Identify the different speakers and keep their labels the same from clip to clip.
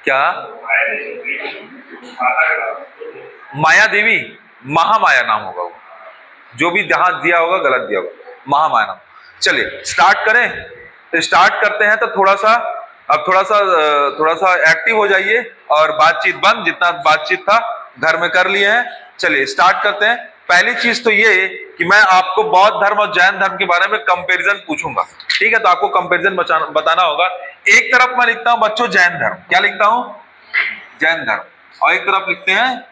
Speaker 1: क्या? माया देवी, महामाया नाम होगा वो, जो भी जहां दिया होगा गलत दिया होगा, महामाया नाम। चलिए स्टार्ट करें। तो स्टार्ट करते हैं। तो अब थोड़ा सा एक्टिव हो जाइए और बातचीत बंद, जितना बातचीत था घर में कर लिए हैं। चलिए स्टार्ट करते हैं। पहली चीज तो ये कि मैं आपको बौद्ध धर्म और जैन धर्म के बारे में कंपैरिजन पूछूंगा, ठीक है? तो आपको कंपैरिजन बताना होगा। एक तरफ मैं लिखता हूं बच्चों जैन धर्म, क्या लिखता हूं? जैन धर्म। और एक तरफ लिखते हैं,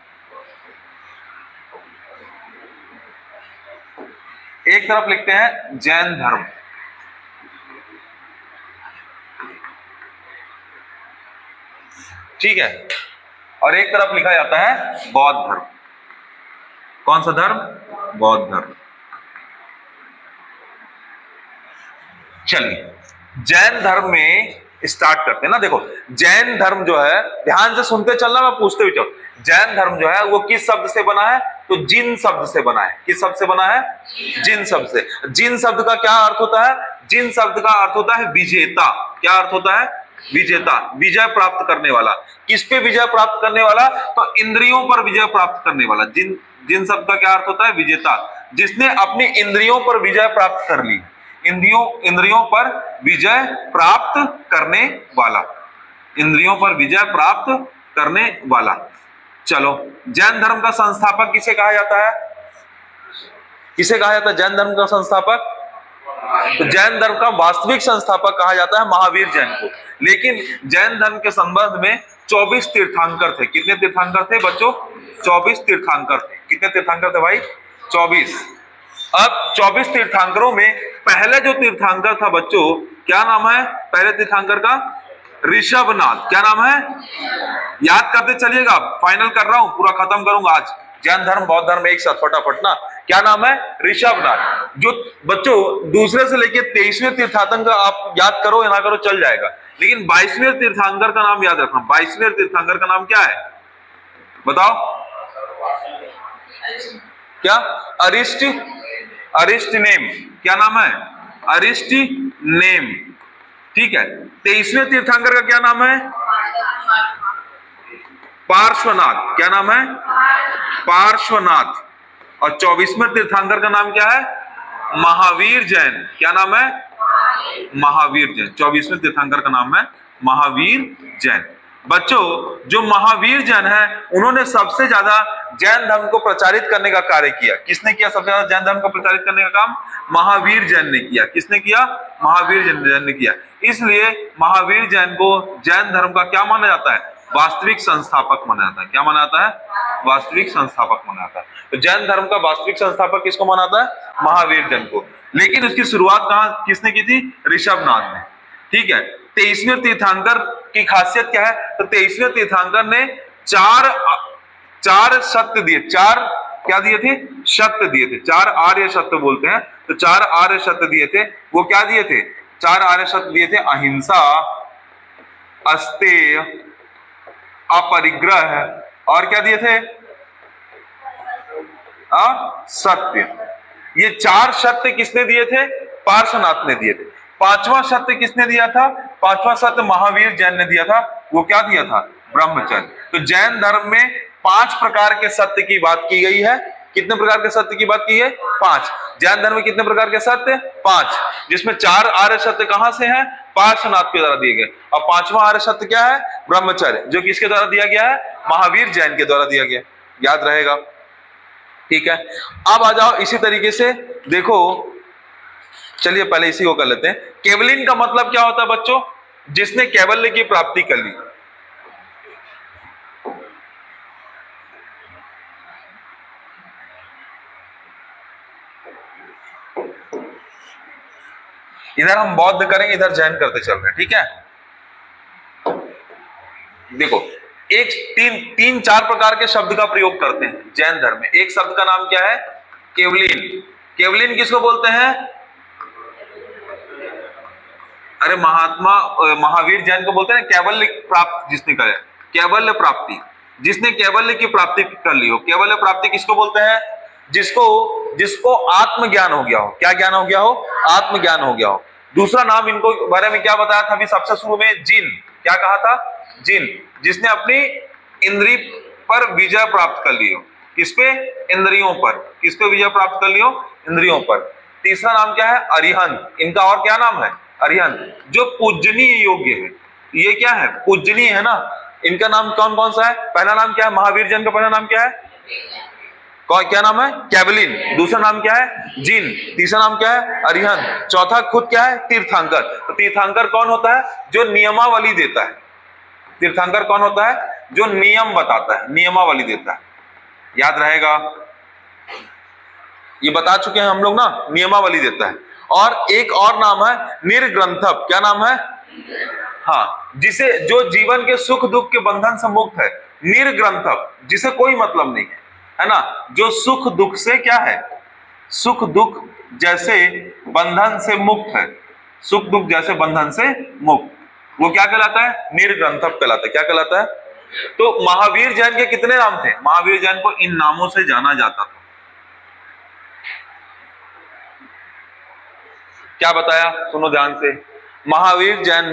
Speaker 1: एक तरफ लिखते हैं जैन धर्म, ठीक है? और एक तरफ लिखा जाता है बौद्ध धर्म। कौन सा धर्म? बौद्ध धर्म। चलिए जैन धर्म में स्टार्ट करते हैं ना। देखो जैन धर्म जो है, ध्यान से सुनते चलना, मैं पूछते हुए चलो। जैन धर्म जो है वो किस शब्द से बना है? तो जिन शब्द से बना है। किस शब्द से बना है? जिन शब्द से। जिन शब्द का क्या अर्थ होता है? जिन शब्द का अर्थ होता है विजेता। क्या अर्थ होता है? विजेता, विजय प्राप्त करने वाला। किस पे विजय प्राप्त करने वाला? तो इंद्रियों पर विजय प्राप्त करने वाला। जिन जिन शब्द का क्या अर्थ होता है? विजेता, जिसने अपनी इंद्रियों पर विजय प्राप्त कर ली। इंद्रियों पर विजय प्राप्त करने वाला, इंद्रियों पर विजय प्राप्त करने वाला। चलो जैन धर्म का संस्थापक किसे कहा जाता है? किसे कहा जाता है जैन धर्म का संस्थापक? तो जैन धर्म का वास्तविक संस्थापक कहा जाता है महावीर जैन को। लेकिन जैन धर्म के संबंध में 24 तीर्थंकर थे। कितने तीर्थंकर थे बच्चों? 24 तीर्थंकर थे। कितने तीर्थंकर थे भाई? 24। अब 24 तीर्थंकरों में पहले जो तीर्थंकर था बच्चों, क्या नाम है पहले तीर्थंकर का? ऋषभनाथ। क्या नाम है? याद करते चलिएगा, फाइनल कर रहा हूं, पूरा खत्म करूंगा आज। जैन धर्म बौद्ध धर्म एक साथ फटाफट ना। क्या नाम है? ऋषभनाथ। जो बच्चों दूसरे से लेके 23वें तीर्थंकर आप याद करो या ना करो चल जाएगा, लेकिन 22वें तीर्थंकर का नाम याद रखना। 22वें तीर्थंकर का नाम क्या है बताओ? क्या? अरिस्टनेम। क्या नाम है? अरिस्टनेम, ठीक है। 23वें तीर्थंकर का क्या नाम है? पार्श्वनाथ। क्या नाम है? पार्श्वनाथ। और 24वें तीर्थंकर का नाम क्या है? महावीर जैन। क्या नाम है? महावीर जैन। 24वें तीर्थंकर का नाम है महावीर जैन। बच्चों जो महावीर जैन है उन्होंने सबसे ज्यादा जैन धर्म को प्रचारित करने का कार्य किया। किसने किया सबसे ज्यादा जैन धर्म को प्रचारित करने का काम? महावीर जैन ने किया। किसने किया? महावीर जैन ने किया। इसलिए महावीर जैन को जैन धर्म का क्या माना जाता है? वास्तविक संस्थापक माना जाता है। क्या माना जाता है? वास्तविक संस्थापक माना जाता है। तो जैन धर्म का वास्तविक संस्थापक किसको माना जाता है? महावीर जैन को। लेकिन उसकी शुरुआत कहां किसने की थी? ऋषभनाथ ने, ठीक है। 23वें तीर्थंकर की खासियत क्या है? तो 23वें तीर्थंकर ने चार सत्य दिए। चार क्या दिए थे? सत्य दिए थे। 4 आर्य सत्य बोलते हैं। तो 4 आर्य सत्य दिए थे। वो क्या दिए थे? 4 आर्य सत्य दिए थे। अहिंसा, अस्तेय, अपरिग्रह और क्या दिए थे? सत्य। ये 4 सत्य किसने दिए थे? पार्श्वनाथ ने दिए थे। 5वां सत्य किसने दिया था? 5वां सत्य महावीर जैन ने दिया था। वो क्या दिया था? ब्रह्मचर्य। तो जैन धर्म में 5 प्रकार के सत्य की बात की गई है। कितने प्रकार के सत्य की बात की है? 5। जैन धर्म में कितने प्रकार के सत्य? 5, जिसमें 4 आर्य सत्य कहां से हैं? पार्श्वनाथ के द्वारा दिए गए। और 5वां आर्य सत्य क्या है? ब्रह्मचर्य, जो किसके द्वारा दिया गया है? महावीर जैन के द्वारा दिया गया। याद रहेगा, ठीक है। अब आ जाओ इसी तरीके से देखो, चलिए पहले इसी को कर लेते हैं। केवलिन का मतलब क्या होता है बच्चों? जिसने कैवल्य की प्राप्ति कर ली। इधर हम बौद्ध करेंगे, इधर जैन करते चल रहे हैं, ठीक है। देखो एक 3-4 प्रकार के शब्द का प्रयोग करते हैं जैन धर्म में। एक शब्द का नाम क्या है? केवलिन। केवलिन किसको बोलते हैं? अरे महावीर जैन को बोलते हैं कैवल्य प्राप्त जिसने करे, कैवल्य प्राप्ति, जिसने कैवल्य की प्राप्ति कर ली हो। कैवल्य प्राप्ति किसको बोलते हैं? जिसको आत्मज्ञान हो गया हो। क्या ज्ञान हो गया हो? आत्मज्ञान हो गया हो। दूसरा नाम इनको बारे में क्या बताया था अभी सबसे शुरू में? जिन। क्या कहा था? जिन, जिसने अपनी इंद्रिय पर विजय प्राप्त कर ली हो। किस पे? इंद्रियों पर। किस पे विजय प्राप्त कर ली हो? इंद्रियों पर। तीसरा नाम क्या है? अरिहंत। इनका और क्या नाम है? अरिहंत, जो पूजनीय योग्य है। ये क्या है? पूजनीय है ना। इनका नाम कौन कौन सा है? पहला नाम क्या है? महावीर जैन का पहला नाम क्या है? कौन, क्या नाम है? कैवलिन। दूसरा नाम क्या है? जिन। तीसरा नाम क्या है? अरिहंत। चौथा खुद क्या है? तीर्थंकर। तो तीर्थंकर कौन होता है? जो नियमावली देता है। तीर्थंकर कौन होता है? जो नियम बताता है, नियमावली देता है। याद रहेगा, ये बता चुके हैं हम लोग ना, नियमावली देता है। और एक और नाम है निर्ग्रंथप। क्या नाम है? हाँ, जिसे, जो जीवन के सुख दुख के बंधन से मुक्त है। निर्ग्रंथप, जिसे कोई मतलब नहीं है ना, जो सुख दुख से क्या है? सुख दुख जैसे बंधन से मुक्त है। सुख दुख जैसे बंधन से मुक्त, वो क्या कहलाता है? निर्ग्रंथप कहलाता है। क्या कहलाता है? तो महावीर जैन के कितने नाम थे? महावीर जैन को इन नामों से जाना जाता था। क्या बताया? सुनो ध्यान से। महावीर जैन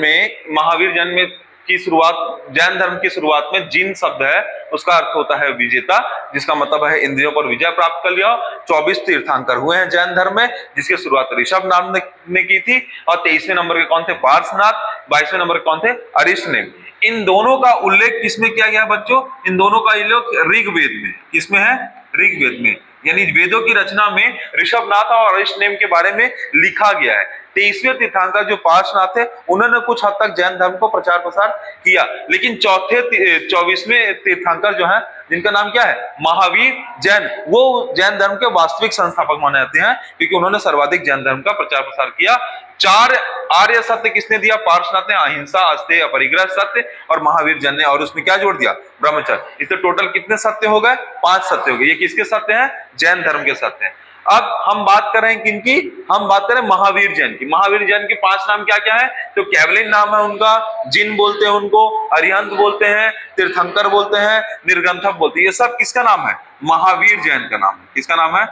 Speaker 1: में की शुरुआत, जैन धर्म की शुरुआत में जिन शब्द है, उसका अर्थ होता है विजेता, जिसका मतलब है इंद्रियों पर विजय प्राप्त कर लिया। 24 तीर्थंकर हुए हैं जैन धर्म में, जिसकी शुरुआत ऋषभ नाम ने की थी। और 23वें नंबर के कौन थे? पार्श्वनाथ। 22वें नंबर के कौन थे? अरिष्टनेम। इन दोनों का उल्लेख किसमें किया गया बच्चों? इन दोनों का उल्लेख ऋग्वेद में। किसमें है? ऋग्वेद में। यानी वेदों की रचना में ऋषभनाथ और अरिष्टनेम के बारे में लिखा गया है। 23वें तीर्थंकर जो पार्श्वनाथ थे, उन्होंने कुछ हद तक जैन धर्म को प्रचार प्रसार किया। लेकिन 24वें तीर्थंकर जो है, जिनका नाम क्या है? महावीर जैन, वो जैन धर्म के वास्तविक संस्थापक माने जाते हैं, क्योंकि उन्होंने सर्वाधिक जैन धर्म का प्रचार प्रसार किया। 4 आर्य सत्य किसने दिया? पार्श्वनाथ ने। अहिंसा, अस्तेय, अपरिग्रह सत्य, और महावीर जैन ने। और उसमें क्या जोड़ दिया? ब्रह्मचर्य। इससे टोटल कितने सत्य हो गए? 5 सत्य हो गए। ये किसके सत्य हैं? जैन धर्म के सत्य हैं। अब हम बात कर रहे हैं किनकी? हम बात करें महावीर जैन की। महावीर जैन के 5 नाम क्या क्या है? तो कैवलिन नाम है उनका, जिन बोलते हैं उनको, अरिहंत बोलते हैं, तीर्थंकर बोलते हैं, निर्ग्रंथप बोलते हैं। ये सब किसका नाम है? महावीर जैन का नाम है। किसका नाम है?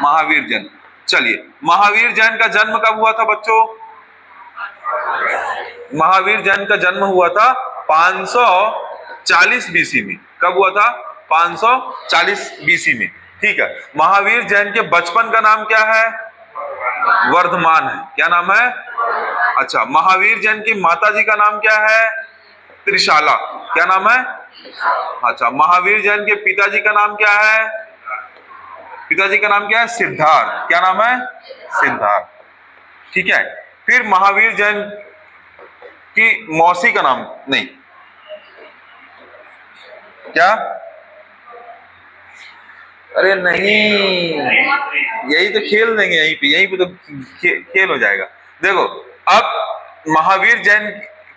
Speaker 1: महावीर जैन। चलिए, महावीर जैन का जन्म कब हुआ था बच्चों? महावीर जैन का जन्म हुआ था 540 बीसी में। कब हुआ था? 540 बीसी में। ठीक है। महावीर जैन के बचपन का नाम क्या है? वर्धमान है। क्या नाम है? अच्छा, महावीर जैन की माता जी का नाम क्या है? त्रिशाला। क्या नाम है? अच्छा, महावीर जैन के पिताजी का नाम क्या है? पिताजी का नाम क्या है? सिद्धार्थ। क्या नाम है? सिद्धार्थ। ठीक है। फिर महावीर जैन की मौसी का नाम, नहीं, क्या? अरे नहीं, यही तो खेल देंगे, यहीं पे तो खेल हो जाएगा। देखो, अब महावीर जैन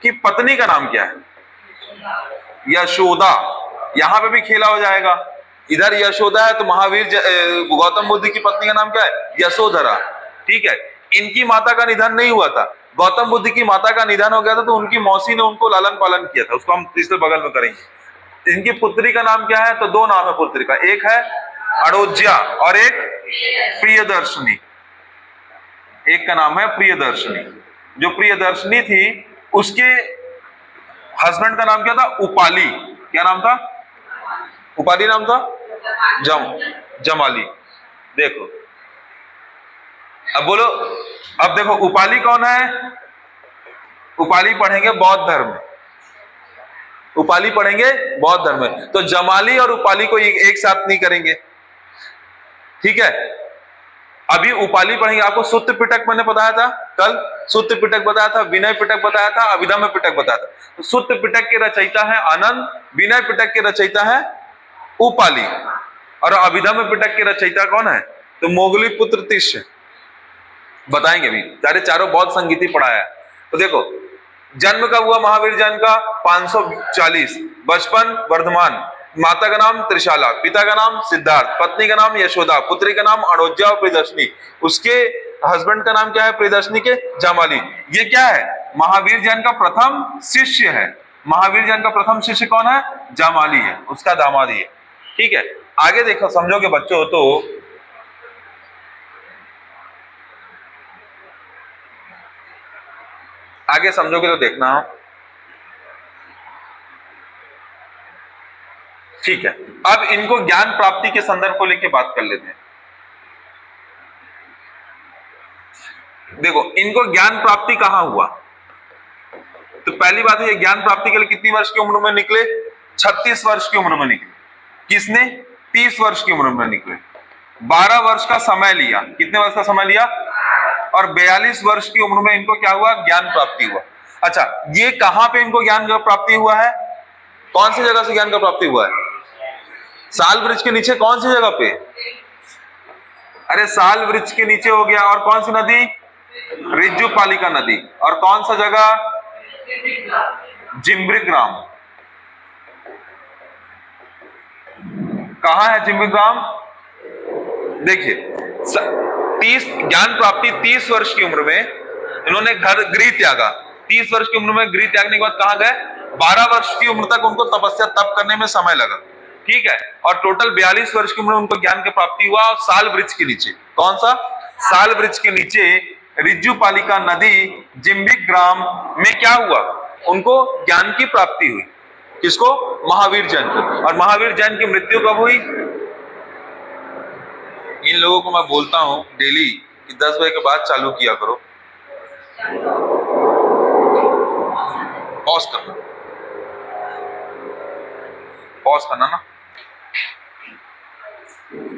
Speaker 1: की पत्नी का नाम क्या है? यशोदा। यहां पे भी खेला हो जाएगा। इधर यशोदा है, तो महावीर गौतम बुद्ध की पत्नी का नाम क्या है? यशोधरा। ठीक है। इनकी माता का निधन नहीं हुआ था। गौतम बुद्ध की माता का निधन हो गया था, तो उनकी मौसी ने उनको लालन पालन किया था। उसको हम तीसरे बगल में करेंगे। इनकी पुत्री का नाम क्या है? तो 2 नाम है पुत्री का, एक है अड़ोज्या और एक प्रियदर्शनी। एक का नाम है प्रियदर्शनी। जो प्रियदर्शनी थी, उसके हस्बैंड का नाम क्या था? उपाली। क्या नाम था? उपाली नाम था? जमाली। देखो, अब बोलो, अब देखो उपाली कौन है? उपाली पढ़ेंगे बौद्ध धर्म। उपाली पढ़ेंगे बौद्ध धर्म में, तो जमाली और उपाली को एक साथ नहीं करेंगे। ठीक है। अभी उपाली पढ़ेंगे। आपको सूत्र पिटक मैंने बताया था कल, सूत्र पिटक बताया था, विनय पिटक बताया था, अभिधम्म पिटक बताया था। तो सूत्र पिटक के रचयिता है आनंद, विनय पिटक के रचयिता है उपाली, और अभिधम्म पिटक के रचयिता कौन है? तो मोगली पुत्र तिष्य। बताएंगे अभी, सारे चारों बौद्ध संगीति पढ़ाया। तो देखो, जन्म कब हुआ महावीर जैन का? 540। बचपन वर्धमान। माता का नाम त्रिशाला, पिता का नाम सिद्धार्थ, पत्नी का नाम यशोदा, पुत्री का नाम अड़ोज्या और प्रियदर्शनी। उसके हस्बैंड का नाम क्या है? प्रियदर्शनी के जामाली। ये क्या है? महावीर जैन का प्रथम शिष्य है। महावीर जैन का प्रथम शिष्य कौन है? जामाली है, उसका दामाद ही है। ठीक है। आगे देखो, समझोगे बच्चों तो आगे समझोगे तो देखना, ठीक है, अब इनको ज्ञान प्राप्ति के संदर्भ को लेकर बात कर लेते हैं। देखो, इनको ज्ञान प्राप्ति कहां हुआ? तो पहली बात है, ज्ञान प्राप्ति के लिए कितनी वर्ष की उम्र में निकले? 36 वर्ष की उम्र में निकले। किसने? 30 वर्ष की उम्र में निकले। 12 वर्ष का समय लिया। कितने वर्ष का समय लिया? और 42 वर्ष की उम्र में इनको क्या हुआ? ज्ञान प्राप्ति हुआ। अच्छा, ये कहां पे इनको ज्ञान का प्राप्ति हुआ है? कौन सी जगह से ज्ञान का प्राप्ति हुआ है? साल वृक्ष के नीचे। कौन सी जगह पे? अरे साल वृक्ष के नीचे हो गया। और कौन सी नदी? रिज्जुपालिका नदी। और कौन सा जगह? जिम्बीग्राम। कहां है जिम्बीग्राम? देखिए, 30 ज्ञान प्राप्ति 30 वर्ष की उम्र में इन्होंने गृह त्यागा। 30 वर्ष की उम्र में गृह त्यागने के बाद कहां गए? 12 वर्ष की उम्र तक उनको तपस्या तप करने में समय लगा। ठीक है, और टोटल 42 वर्ष की उम्र में उनको ज्ञान की प्राप्ति हुआ। और साल वृक्ष के नीचे। कौन सा? साल वृक्ष के नीचे रिज्जुपालिका नदी जिम्बीग्राम में क्या हुआ? उनको ज्ञान की प्राप्ति हुई। किसको? महावीर जैन को। और महावीर जैन की मृत्यु कब हुई? इन लोगों को मैं बोलता हूं डेली कि 10 बजे के बाद चालू किया करो। पॉज करना, पॉज करना ना।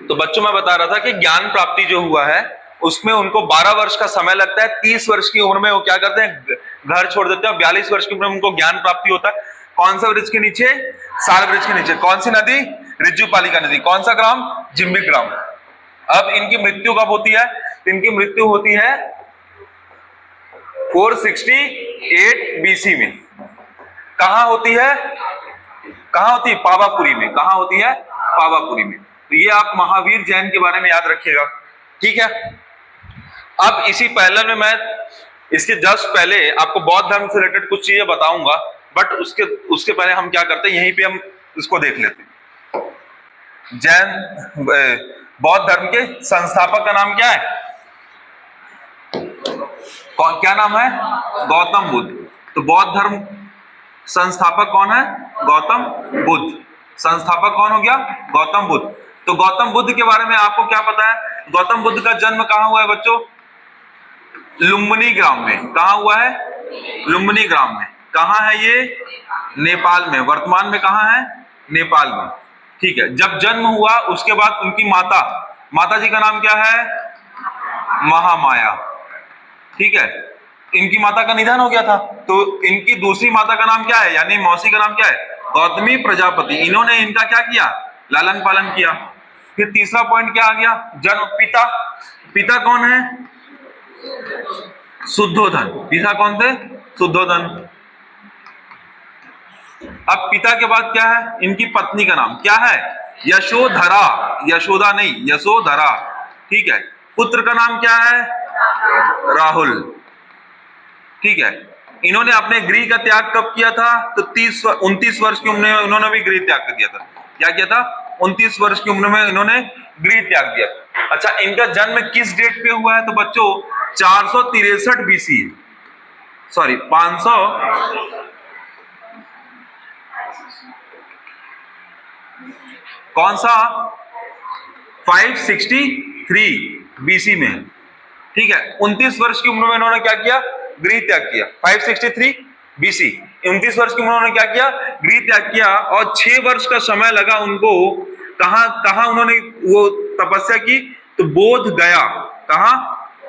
Speaker 1: तो बच्चों, मैं बता रहा था कि ज्ञान प्राप्ति जो हुआ है उसमें उनको 12 वर्ष का समय लगता है। 30 वर्ष की उम्र में वो क्या करते हैं? घर छोड़ देते हैं। 42 वर्ष की उम्र में उनको ज्ञान प्राप्ति होता है। कौन सा वृक्ष के नीचे? साल वृक्ष के नीचे। कौन सी नदी? रिज्जुपालिका नदी। कौन सा ग्राम? जिम्बीग्राम। अब इनकी मृत्यु कब होती है? इनकी मृत्यु होती है 468 बीसी में। कहां होती है? कहां होती है? पावापुरी में। कहां होती है? पावापुरी में। तो ये आप महावीर जैन के बारे में याद रखिएगा। ठीक है, अब इसी पहले में मैं इसके जस्ट पहले आपको बौद्ध धर्म से रिलेटेड कुछ चीजें बताऊंगा, बट उसके पहले हम क्या करते हैं, यहीं पे हम इसको देख लेते हैं। जैन बौद्ध धर्म के संस्थापक का नाम क्या है? क्या नाम है? गौतम बुद्ध। तो बौद्ध धर्म संस्थापक कौन है? गौतम बुद्ध। संस्थापक कौन हो गया? गौतम बुद्ध। तो गौतम बुद्ध के बारे में आपको क्या पता है? गौतम बुद्ध का जन्म कहां हुआ है बच्चों? लुम्बिनी ग्राम में। कहां हुआ है? लुम्बिनी ग्राम में। कहां है ये? नेपाल में। वर्तमान में कहां है? नेपाल में। ठीक है, जब जन्म हुआ उसके बाद उनकी माता जी का नाम क्या है? महामाया। ठीक है, इनकी माता का निधन हो गया था, तो इनकी दूसरी माता का नाम क्या है, यानी मौसी का नाम क्या है? गौतमी प्रजापति। इन्होंने इनका क्या किया? लालन पालन किया। फिर तीसरा पॉइंट क्या आ गया? जन्म। पिता कौन है? शुद्धोधन। पिता कौन थे? शुद्धोधन। अब पिता के बाद क्या है? इनकी पत्नी का नाम क्या है? यशोधरा। यशोदा नहीं, यशोधरा। ठीक है, पुत्र का नाम क्या है? राहुल। ठीक है, इन्होंने अपने गृह का त्याग कब किया था? तो 29 वर्ष की उम्र में इन्होंने भी गृह त्याग कर दिया था। क्या किया था? 29 वर्ष की उम्र में इन्होंने गृह त्याग दिया। अच्छा, इनका जन्म किस डेट पे हुआ है? तो बच्चों 463 बीसी, सॉरी 500, कौन सा? 563 बीसी में। ठीक है, 29 वर्ष की उम्र में इन्होंने क्या किया? गृह त्याग किया। 563 बीसी, 29 वर्ष की उम्र में क्या किया? गृह त्याग किया। और 6 वर्ष का समय लगा उनको। कहां उन्होंने वो तपस्या की? तो बोध गया। कहां?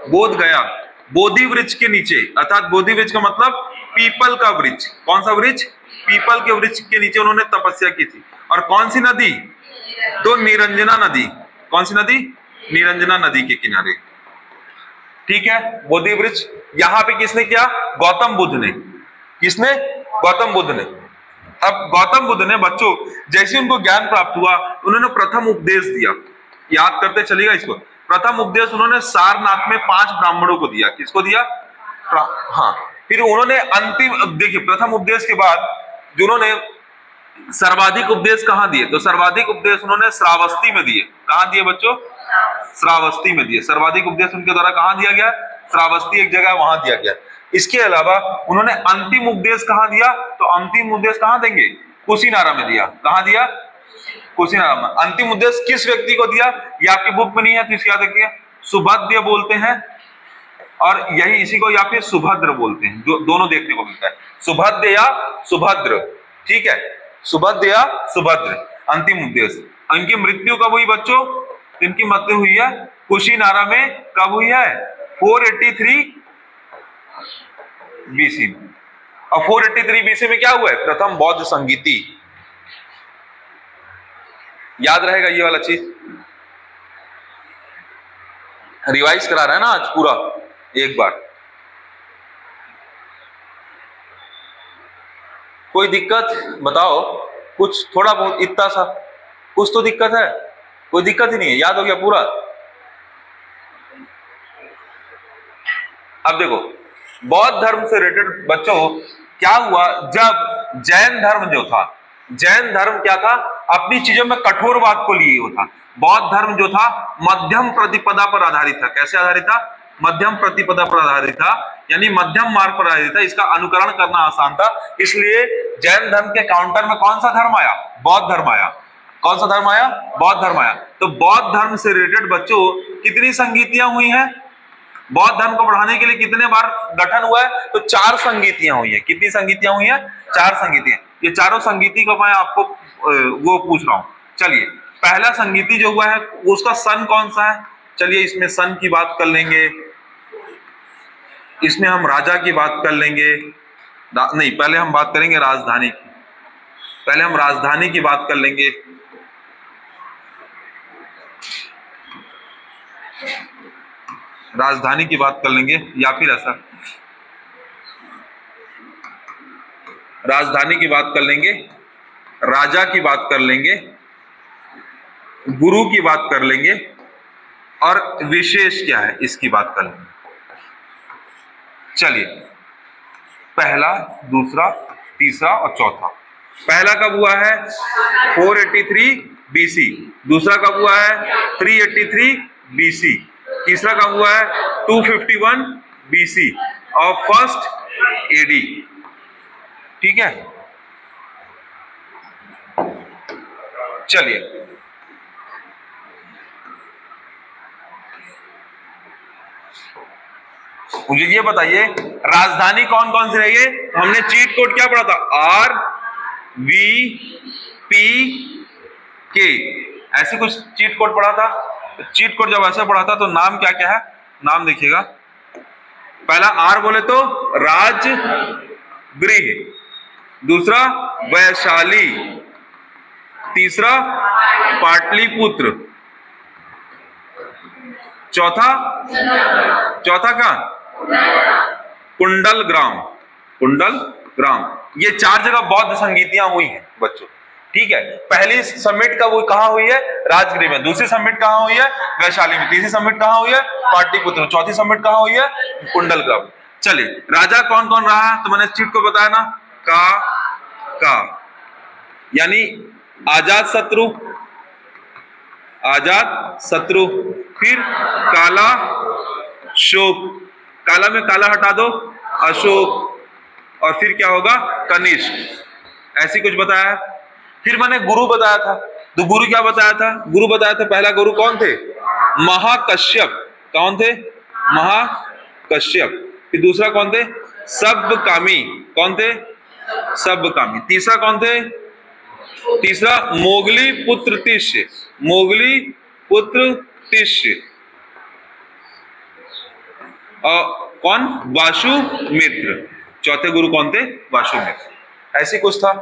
Speaker 1: बोध गया। बोधि वृक्ष के नीचे, अर्थात बोधि वृक्ष का मतलब पीपल का वृक्ष। कौन सा वृक्ष? पीपल के वृक्ष के नीचे उन्होंने तपस्या की थी। और कौन सी नदी? तो निरंजना नदी। कौन सी नदी? निरंजना नदी के किनारे। ठीक है, बोधि वृक्ष। यहां पे किसने किया? गौतम बुद्ध ने। किसने? गौतम बुद्ध ने। अब गौतम बुद्ध ने बच्चों जैसे उनको ज्ञान प्राप्त हुआ, उन्होंने प्रथम उपदेश दिया। याद करते चलिएगा इसको। प्रथम उपदेश उन्होंने सारनाथ में 5 ब्राह्मणों को दिया। किसको दिया? हाँ। फिर उन्होंने अंतिम, देखिए, प्रथम उपदेश के बाद जो उन्होंने सर्वाधिक उपदेश कहां दिए? तो सर्वाधिक उपदेश उन्होंने श्रावस्ती में दिए। कहां दिए बच्चों? श्रावस्ती में दिए। सर्वाधिक उपदेश उनके द्वारा कहां दिया गया? श्रावस्ती एक जगह, वहां दिया गया। इसके अलावा उन्होंने अंतिम उपदेश कहां दिया? तो अंतिम उपदेश कहां देंगे? कुशीनारा में दिया। कहां दिया? कुशीनारा में। अंतिम उद्देश्य किस व्यक्ति को दिया, ये आपकी बुक में नहीं है तो इसको याद रखिए, सुभद्र बोलते हैं, और यही इसी को या फिर सुभद्र बोलते हैं, दोनों देखने को मिलता है, सुभद्र या सुभद्र, ठीक है, सुभद्र या सुभद्र। अंतिम उद्देश्य। इनकी मृत्यु कब हुई बच्चों, इनकी मृत्यु हुई है कुशीनारा में, कब हुई है, 483 बीसी में। और 483 बीसी में क्या हुआ है, प्रथम बौद्ध संगीति, याद रहेगा ये वाला चीज, रिवाइज करा रहा है ना आज पूरा एक बार। कोई दिक्कत बताओ, कुछ थोड़ा बहुत इतना सा कुछ तो दिक्कत है, कोई दिक्कत ही नहीं है, याद हो गया पूरा। अब देखो बौद्ध धर्म से रिलेटेड बच्चों क्या हुआ, जब जैन धर्म जो था, जैन धर्म क्या था, अपनी चीजों में कठोरवाद को लिए हुआ था। बौद्ध धर्म जो था मध्यम प्रतिपदा पर आधारित था। कैसे आधारित था, मध्यम प्रतिपदा पर आधारित था, यानी मध्यम मार्ग पर आधारित था, इसका अनुकरण करना आसान था। इसलिए जैन धर्म के काउंटर में कौन सा धर्म आया, बौद्ध धर्म आया। कौन सा धर्म आया, बौद्ध धर्म आया। तो बौद्ध धर्म से रिलेटेड बच्चों कितनी संगीतियां हुई हैं, बौद्ध धर्म को बढ़ाने के लिए कितने बार गठन हुआ है, तो 4 संगीतियां हुई है। कितनी संगीतियां हुई है, 4 संगीतियां। ये चारों संगीति को मैं आपको वो पूछ रहा हूं। चलिए पहला संगीति जो हुआ है उसका सन कौन सा है, चलिए इसमें सन की बात कर लेंगे, इसमें हम राजा की बात कर लेंगे, नहीं पहले हम बात करेंगे राजधानी की, पहले हम राजधानी की बात कर लेंगे। राजधानी की बात कर लेंगे, या फिर ऐसा राजधानी की बात कर लेंगे, राजा की बात कर लेंगे, गुरु की बात कर लेंगे, और विशेष क्या है इसकी बात कर लेंगे। चलिए पहला, दूसरा, तीसरा और चौथा। पहला कब हुआ है, 483 बीसी। दूसरा कब हुआ है, 383 बीसी। तीसरा कब हुआ है, 251 बीसी। और फर्स्ट एडी, ठीक है। चलिए मुझे ये बताइए राजधानी कौन कौन सी रही है। हमने चीट कोड क्या पढ़ा था, RVPK, ऐसे कुछ चीट कोड पढ़ा था। चीट कोड जब ऐसे पढ़ा था तो नाम क्या क्या है, नाम देखिएगा। पहला R बोले तो राजगृह, दूसरा वैशाली, तीसरा पाटलिपुत्र, चौथा का कुंडल ग्राम, कुंडल ग्राम। ये 4 जगह बौद्ध संगीतियां हुई हैं बच्चों, ठीक है। पहली समिट का वो कहां हुई है, राजगृह में। दूसरी समिट कहां हुई है, वैशाली में। तीसरी समिट कहां हुई है, पाटलिपुत्र। चौथी समिट कहां हुई है, कुंडल ग्राम। चलिए राजा कौन कौन रहा है, तो मैंने चीट को बताया ना, का यानी आजात शत्रु, फिर काला शोक, काला में काला हटा दो, अशोक, और फिर क्या होगा, कनिष्क, ऐसी कुछ बताया है। फिर मैंने गुरु बताया था, तो गुरु क्या बताया था, गुरु बताया था पहला गुरु कौन थे, महाकश्यप। कौन थे, महाकश्यप। फिर दूसरा कौन थे, सब्बकामी। कौन थे, सब्बकामी। तीसरा कौन थे, तीसरा मोगली पुत्र तिष्य, मोगली पुत्र तिष्य। और कौन, वासुमित्र। चौथे गुरु कौन थे, वासुमित्र। ऐसी कुछ था।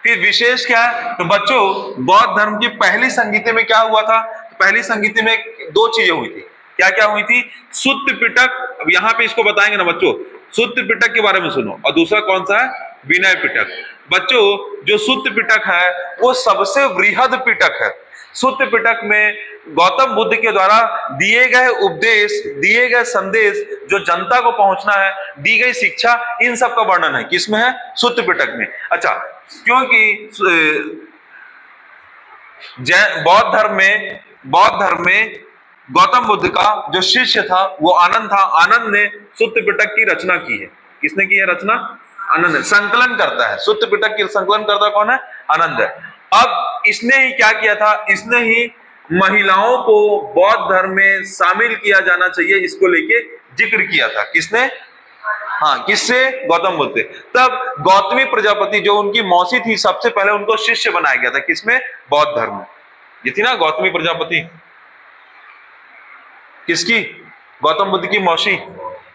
Speaker 1: फिर विशेष क्या है, तो बच्चों बौद्ध धर्म की पहली संगीति में क्या हुआ था, पहली संगीति में 2 चीजें हुई थी। क्या क्या हुई थी, सुत्त पिटक, अब यहाँ पे इसको बताएंगे ना बच्चों, सुत्त पिटक के बारे में सुनो। और दूसरा कौन सा है, विनय पिटक। बच्चों जो सुत्त पिटक है वो सबसे वृहद पिटक है। सुत्त पिटक में गौतम बुद्ध के द्वारा दिए गए उपदेश, दिए गए संदेश, जो जनता को पहुंचना है, दी गई शिक्षा, इन सब का वर्णन है। किसमें है, सुत्त पिटक में। अच्छा, क्योंकि बौद्ध धर्म में गौतम बुद्ध का जो शिष्य था वो आनंद था। आनंद ने सुत्त पिटक की रचना की है। किसने की है रचना, आनंद। संकलन करता है, सुत्त पिटक की संकलन करता कौन है, आनंद है। अब इसने ही क्या किया था, इसने ही महिलाओं को बौद्ध धर्म में शामिल किया जाना चाहिए, इसको लेके जिक्र किया था। किसने? हाँ, किससे? गौतम बुद्ध से। तब गौतमी प्रजापति जो उनकी मौसी थी, सबसे पहले उनको शिष्य बनाया गया था। किसमें? बौद्ध धर्म में। ये थी ना गौतमी प्रजापति, किसकी? गौतम बुद्ध की मौसी।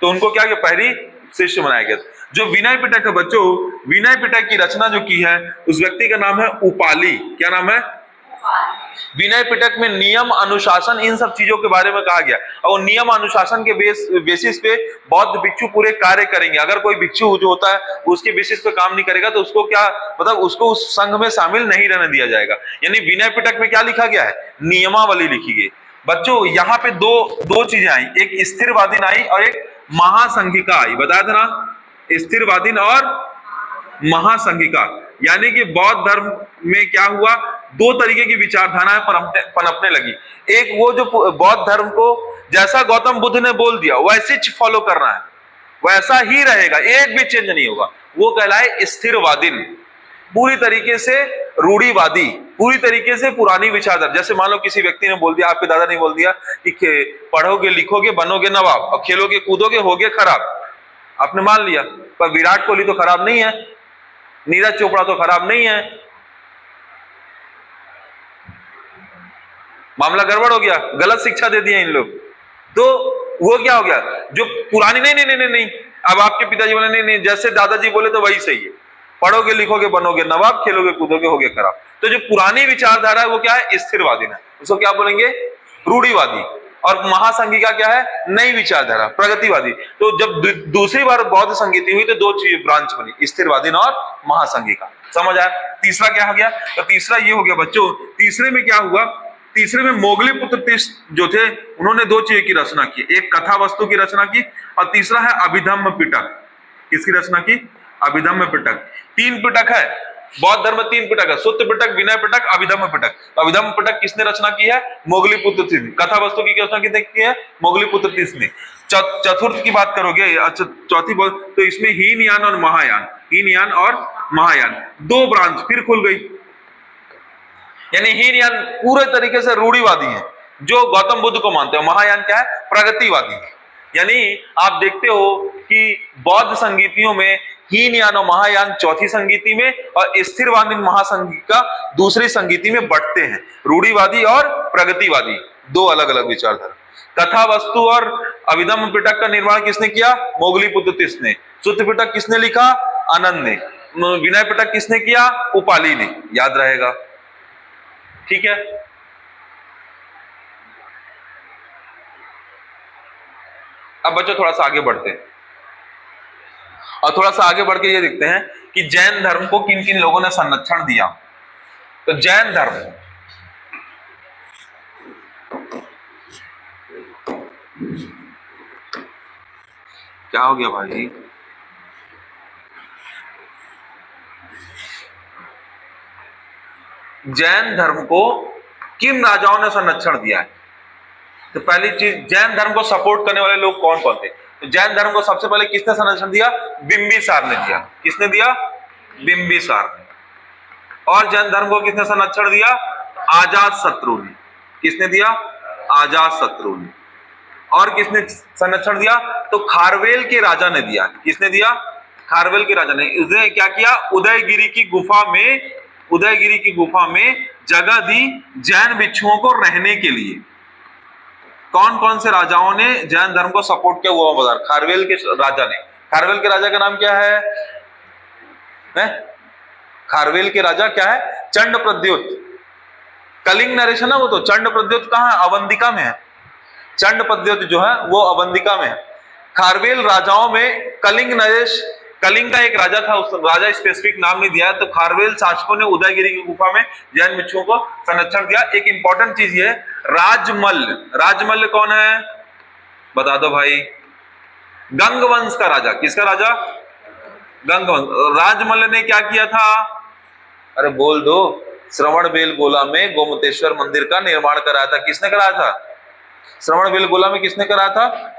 Speaker 1: तो उनको क्या किया? पहली शिष्य बनाया गया। जो विनय पिटक है बच्चों, विनय पिटक की रचना जो की है उस व्यक्ति का नाम है उपाली। क्या नाम है? विनय पिटक में नियम, अनुशासन, इन सब चीजों के बारे में कहा गया। और नियम अनुशासन के बेसिस पे बौद्ध भिक्षु पूरे कार्य करेंगे। अगर कोई भिक्षु जो होता है उसके बेसिस पे काम नहीं करेगा तो उसको क्या मतलब, उसको उस संघ में शामिल नहीं रहने दिया जाएगा। यानी विनय पिटक में क्या लिखा गया है? नियमावली लिखी गई। बच्चों यहाँ पे दो चीजें आई, एक स्थिरवादीन आई और एक महासंघिका आई। बता देना, स्थिरवादीन और महासंघिका। यानी कि बौद्ध धर्म में क्या हुआ, दो तरीके की विचारधाराएं पनपने लगी। एक वो जो बौद्ध धर्म को जैसा गौतम बुद्ध ने बोल दिया वैसे ही फॉलो करना है, वैसा ही रहेगा, एक भी चेंज नहीं होगा, वो कहलाए स्थिरवादीन। पूरी तरीके से रूढ़िवादी, पूरी तरीके से पुरानी विचारधारा। जैसे मान लो किसी व्यक्ति ने बोल दिया, आपके दादा ने बोल दिया कि पढ़ोगे लिखोगे बनोगे नवाब और खेलोगे कूदोगे होगे खराब, आपने मान लिया। पर विराट कोहली तो खराब नहीं है, नीरज चोपड़ा तो खराब नहीं है, मामला गड़बड़ हो गया, गलत शिक्षा दे दिया इन लोग। तो वो क्या हो गया, जो पुरानी नहीं नहीं नहीं नहीं, नहीं। अब आपके पिताजी बोले नहीं नहीं जैसे दादाजी बोले तो वही सही है, पढ़ोगे लिखोगे बनोगे नवाब, खेलोगे कूदोगे होगे खराब। तो जो पुरानी विचारधारा है वो क्या है? स्थिरवादी है। उसको क्या बोलेंगे? रूढ़िवादी। और महासंघिका क्या है? नई विचारधारा, प्रगतिवादी। तो जब दूसरी बार बौद्ध संगीति हुई तो दो ब्रांच बनी, स्थिरवादी और महासंघिका। समझ आया? तीसरा क्या हो गया? तो तीसरा ये हो गया बच्चों, तीसरे में क्या हुआ, तीसरे में मोगली पुत्र जो थे उन्होंने दो चीजों की रचना की, एक कथा वस्तु की रचना की और तीसरा है अभिधम्म पिटक। किसकी रचना की? अभिधम्म पिटक। तीन पिटक है बौद्ध धर्म में, तीन पिटक है, सुत्त पिटक, विनय पिटक, अभिधम्म पिटक। तो अभिधम्म पिटक किसने रचना की है? मोगली पुत्र ने। कथा वस्तु की रचना किसने की है? मोगली पुत्र ने। चतुर्थ की बात करोगे, अच्छा चौथी बोल तो इसमें हीनयान और महायान, हीनयान और महायान दो ब्रांच फिर खुल गई। यानी हीनयान पूरे तरीके से रूढ़िवादी है, जो गौतम बुद्ध को मानते हो। महायान क्या है? प्रगतिवादी है। यानी आप देखते हो कि बौद्ध संगीतियों में हीनयान और महायान चौथी संगीति में और स्थिरवादी महासंघिका दूसरी संगीति में बंटते हैं। रूढ़िवादी और प्रगतिवादी दो अलग अलग विचारधारा। कथा वस्तु और अभिधम्म पिटक का निर्माण किसने किया? मोगली पुत्र ने। सुत्त पिटक किसने लिखा? आनंद ने। विनय पिटक किसने किया? उपाली ने। याद रहेगा, ठीक है। अब बच्चों थोड़ा सा आगे बढ़ते हैं और थोड़ा सा आगे बढ़ के ये देखते हैं कि जैन धर्म को किन किन लोगों ने संरक्षण दिया। तो जैन धर्म क्या हो गया भाई? जैन धर्म को किन राजाओं ने संरक्षण दिया है? तो पहली चीज, जैन धर्म को सपोर्ट करने वाले लोग कौन कौन थे? तो जैन धर्म को सबसे पहले किसने संरक्षण दिया? बिंबिसार ने दिया। किसने दिया? बिंबिसार ने। और जैन धर्म को किसने संरक्षण दिया? अजातशत्रु ने। किसने दिया? अजातशत्रु ने। और किसने संरक्षण दिया? तो खारवेल के राजा ने दिया। किसने दिया? खारवेल के राजा ने। उसने क्या किया? उदयगिरी की गुफा में जगह दी जैन भिक्षुओं को रहने के लिए। कौन कौन से राजाओं ने जैन धर्म को सपोर्ट किया वो बता। खारवेल के राजा ने। खारवेल के राजा का नाम क्या है? खारवेल के राजा क्या है? चंड प्रद्योत। कलिंग नरेश है ना वो, तो चंड प्रद्योत कहाँ है? अवंतिका में है। चंड प्रद्योत जो है वो अवंतिका में है। खारवेल राजाओं में कलिंग नरेश, कलिंग का एक राजा था, उस राजा स्पेसिफिक नाम नहीं दिया। तो खारवेल शासकों ने उदयगिरी की गुफा में जैन भिक्षुओं को संरक्षण दिया। एक इंपॉर्टेंट चीज ये, राजमल्ल। राजमल्ल कौन है? बता दो भाई। गंगवंश का राजा। किसका राजा? गंगवंश। राजमल्ल ने क्या किया था? अरे बोल दो। श्रवणबेलगोला में गोमतेश्वर मंदिर का निर्माण कराया था। किसने कराया था? श्रवणबेलगोला में किसने कराया था?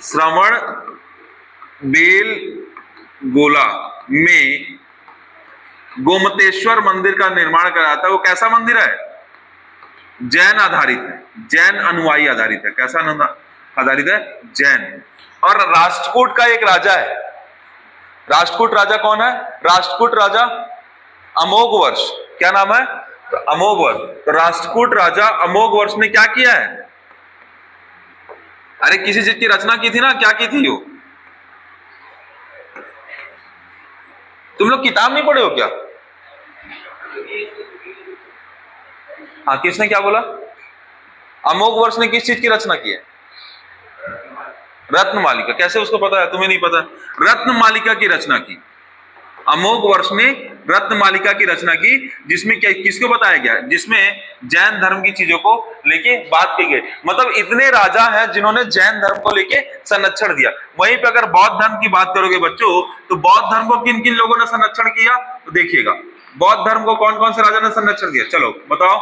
Speaker 1: श्रवणबेलगोला में गोमतेश्वर मंदिर का निर्माण कराया था। वो कैसा मंदिर है? जैन आधारित है, जैन अनुयायी आधारित है। कैसा आधारित है? जैन। और राष्ट्रकूट का एक राजा है। राष्ट्रकूट राजा कौन है? राष्ट्रकूट राजा अमोघवर्ष। क्या नाम है? अमोघवर्ष। तो राष्ट्रकूट राजा अमोघवर्ष ने क्या किया है? अरे किसी चीज की रचना की थी ना, क्या की थी वो? तुम लोग किताब नहीं पढ़े हो क्या? हाँ, किसने क्या बोला? अमोघवर्ष ने किस चीज की रचना की है? रत्नमालिका। कैसे उसको पता है? तुम्हें नहीं पता? रत्नमालिका की रचना की। अमोघवर्ष ने रत्नमालिका की रचना की, जिसमें क्या किसको बताया गया? जिसमें जैन धर्म की चीजों को लेके बात की गई। मतलब इतने राजा हैं जिन्होंने जैन धर्म को लेके संरक्षण दिया। वहीं पे अगर बौद्ध धर्म की बात करोगे बच्चों, तो बौद्ध धर्म को किन किन लोगों ने संरक्षण किया? तो देखिएगा, बौद्ध धर्म को कौन कौन से राजा ने संरक्षण दिया? चलो बताओ।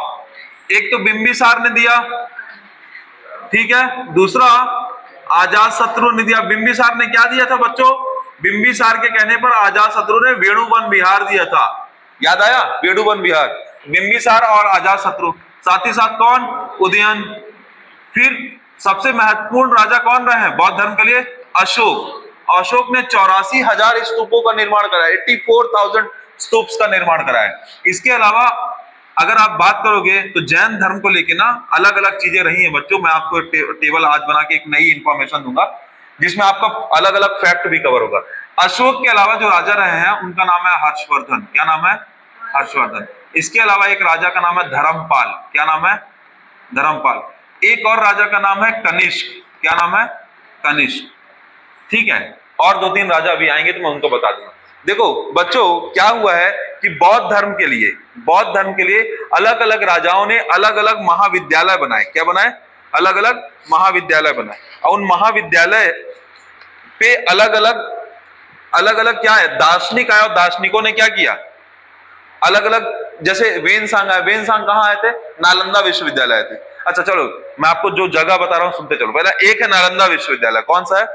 Speaker 1: एक तो बिंबिसार ने दिया, ठीक है। दूसरा अजातशत्रु ने दिया। बिंबिसार ने क्या दिया था बच्चों? बिंबिसार के कहने पर अजातशत्रु ने वेणुवन विहार दिया था। याद आया? वेणुवन विहार। बिंबिसार और अजातशत्रु। साथ ही साथ कौन? उदयन। फिर सबसे महत्वपूर्ण राजा कौन रहे हैं बौद्ध धर्म के लिए? अशोक। अशोक ने 84,000 स्तूपों का निर्माण कराया, 84,000 स्तूप्स का निर्माण कराया। इसके अलावा अगर आप बात करोगे तो जैन धर्म को लेके ना अलग अलग चीजें रही हैं बच्चों। मैं आपको टेबल आज बना के एक नई इंफॉर्मेशन दूंगा, जिसमें आपका अलग अलग फैक्ट भी कवर होगा। अशोक के अलावा जो राजा रहे हैं उनका नाम है हर्षवर्धन। क्या नाम है? हर्षवर्धन। इसके अलावा एक राजा का नाम है धर्मपाल। क्या नाम है? धर्मपाल। एक और राजा का नाम है कनिष्क। क्या नाम है? कनिष्क। ठीक है। और 2-3 राजा अभी आएंगे तो मैं उनको बता दूंगा। देखो बच्चों, क्या हुआ है कि बौद्ध धर्म के लिए अलग अलग राजाओं ने अलग अलग महाविद्यालय बनाए। क्या बनाए? अलग अलग महाविद्यालय बनाए। और उन महाविद्यालय पे अलग अलग क्या है? दार्शनिक आए, और दार्शनिकों ने क्या किया? अलग अलग, जैसे वेनसांग आए। वेनसांग कहाँ आए थे? नालंदा विश्वविद्यालय आए थे। अच्छा चलो, मैं आपको जो जगह बता रहा हूं सुनते चलो। पहला एक है नालंदा विश्वविद्यालय। कौन सा है?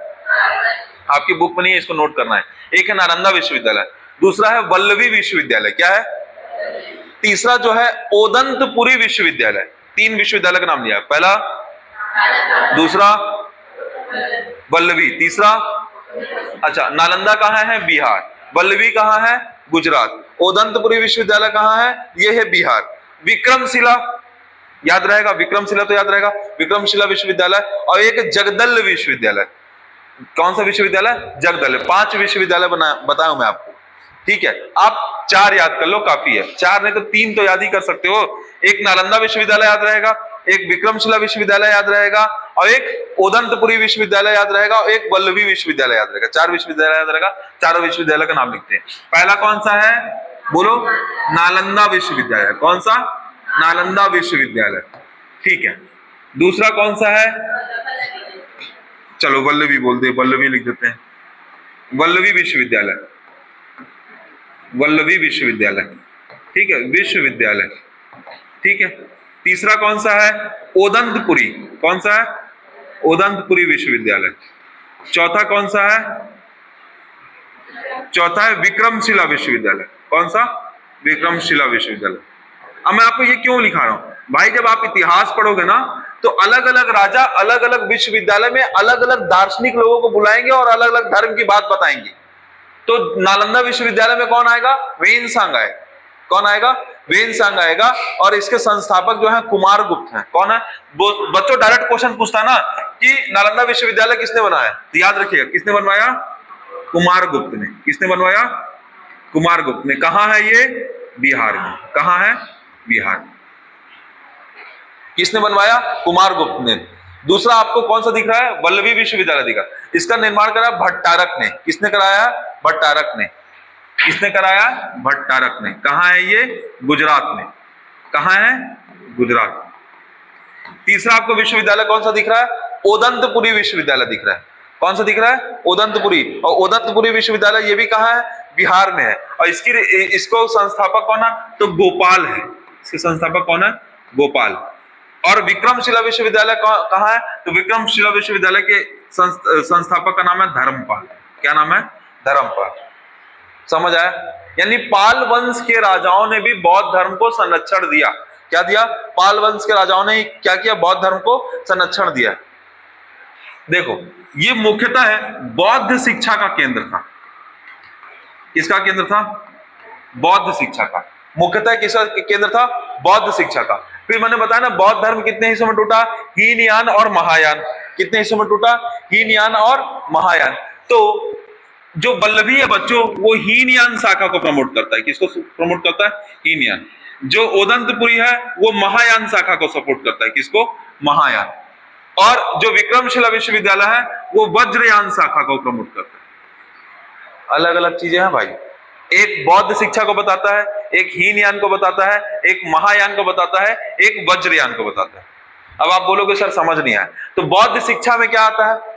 Speaker 1: आपकी बुक में नहीं है, इसको नोट करना है। एक है नालंदा विश्वविद्यालय, दूसरा है वल्लभी विश्वविद्यालय। क्या है? तीसरा जो है ओदंतपुरी विश्वविद्यालय। 3 विश्वविद्यालय का नाम लिया। पहला, दूसरा वल्लभी, तीसरा अच्छा नालंदा कहाँ है? बिहार। वल्लभी कहाँ है? गुजरात। ओदंतपुरी विश्वविद्यालय कहाँ है? ये है बिहार। विक्रमशिला याद रहेगा, विक्रमशिला तो याद रहेगा, विक्रमशिला विश्वविद्यालय। और एक जगदल विश्वविद्यालय। कौन सा विश्वविद्यालय? जगदल। 5 विश्वविद्यालय बताया मैं आपको। ठीक है, आप 4 याद कर लो, काफी है। 4 नहीं तो 3 तो याद ही कर सकते हो। एक नालंदा विश्वविद्यालय याद रहेगा, एक विक्रमशिला विश्वविद्यालय याद रहेगा, और एक ओदंतपुरी विश्वविद्यालय याद रहेगा, और एक वल्लभी विश्वविद्यालय याद रहेगा। 4 विश्वविद्यालय याद रहेगा। चारों विश्वविद्यालय का नाम लिखते हैं। पहला कौन सा है? बोलो। नालंदा विश्वविद्यालय। कौन सा? नालंदा विश्वविद्यालय। ठीक है। दूसरा कौन सा है? चलो वल्लभी बोल दे, वल्लभी लिख देते हैं। वल्लभी विश्वविद्यालय। वल्लभी विश्वविद्यालय। ठीक है, विश्वविद्यालय। ठीक है। तीसरा कौन सा है? ओदंतपुरी। कौन सा है? ओदंतपुरी विश्वविद्यालय। चौथा कौन सा है? चौथा है विक्रमशिला विश्वविद्यालय। कौन सा? विक्रमशिला विश्वविद्यालय। अब मैं आपको ये क्यों लिखा रहा हूं भाई? जब आप इतिहास पढ़ोगे ना तो अलग अलग राजा अलग अलग विश्वविद्यालय में अलग अलग दार्शनिक लोगों को बुलाएंगे और अलग अलग धर्म की बात बताएंगे। तो नालंदा विश्वविद्यालय में कौन आएगा? वेनसांग आएगा। कौन आएगा? वेनसांग आएगा। और इसके संस्थापक जो है कुमारगुप्त हैं। कौन है? बच्चों डायरेक्ट क्वेश्चन पूछता ना कि नालंदा विश्वविद्यालय किसने बनाया, तो याद रखिएगा किसने बनवाया? कुमारगुप्त ने। किसने बनवाया? कुमारगुप्त ने। कहां है ये? बिहार में। कहां है? बिहार। किसने बनवाया? कुमारगुप्त ने। दूसरा आपको कौन सा दिख रहा है? वल्लभी विश्वविद्यालय दिखा। इसका निर्माण कराया भट्टारक ने। किसने कराया? भट्टारक ने। किसने कराया? भट्टारक ने। कहां है ये? गुजरात में। कहां है? गुजरात। तीसरा आपको विश्वविद्यालय कौन सा दिख रहा है? ओदंतपुरी विश्वविद्यालय दिख रहा है। कौन सा दिख रहा है? ओदंतपुरी। और ओदंतपुरी विश्वविद्यालय ये भी कहां है? बिहार में है। और इसको संस्थापक कौन है? तो गोपाल है। इसके संस्थापक कौन है? गोपाल। और विक्रमशिला विश्वविद्यालय कहां है? तो विक्रमशिला विश्वविद्यालय के संस्थापक का नाम है धर्मपाल। क्या नाम है? धर्मपाल। समझ आया? यानी पाल वंश के राजाओं ने भी बौद्ध धर्म को संरक्षण दिया। क्या दिया? पाल वंश के राजाओं ने क्या किया? बौद्ध धर्म को संरक्षण दिया। देखो, ये मुख्यतः है बौद्ध शिक्षा का केंद्र था। किसका केंद्र था? बौद्ध शिक्षा का। मुख्यतः किसका केंद्र था? बौद्ध शिक्षा का। फिर मैंने बताया ना, बौद्ध धर्म कितने हिस्सों में टूटा? हीनयान और महायान। कितने हिस्सों में टूटा? हीनयान और महायान। तो जो वल्लभी है बच्चों, वो हीनयान शाखा को प्रमोट करता है। किसको प्रमोट करता है? हीनयान। जो ओदंतपुरी है वो महायान शाखा को सपोर्ट करता है। किसको? महायान। और जो विक्रमशिला विश्वविद्यालय है वो वज्रयान शाखा को प्रमोट करता है। अलग अलग चीजें हैं भाई। एक बौद्ध शिक्षा को बताता है, एक हीनयान को बताता है, एक महायान को बताता है, एक वज्रयान को बताता है। अब आप बोलोगे सर समझ नहीं आया, तो बौद्ध शिक्षा में क्या आता है?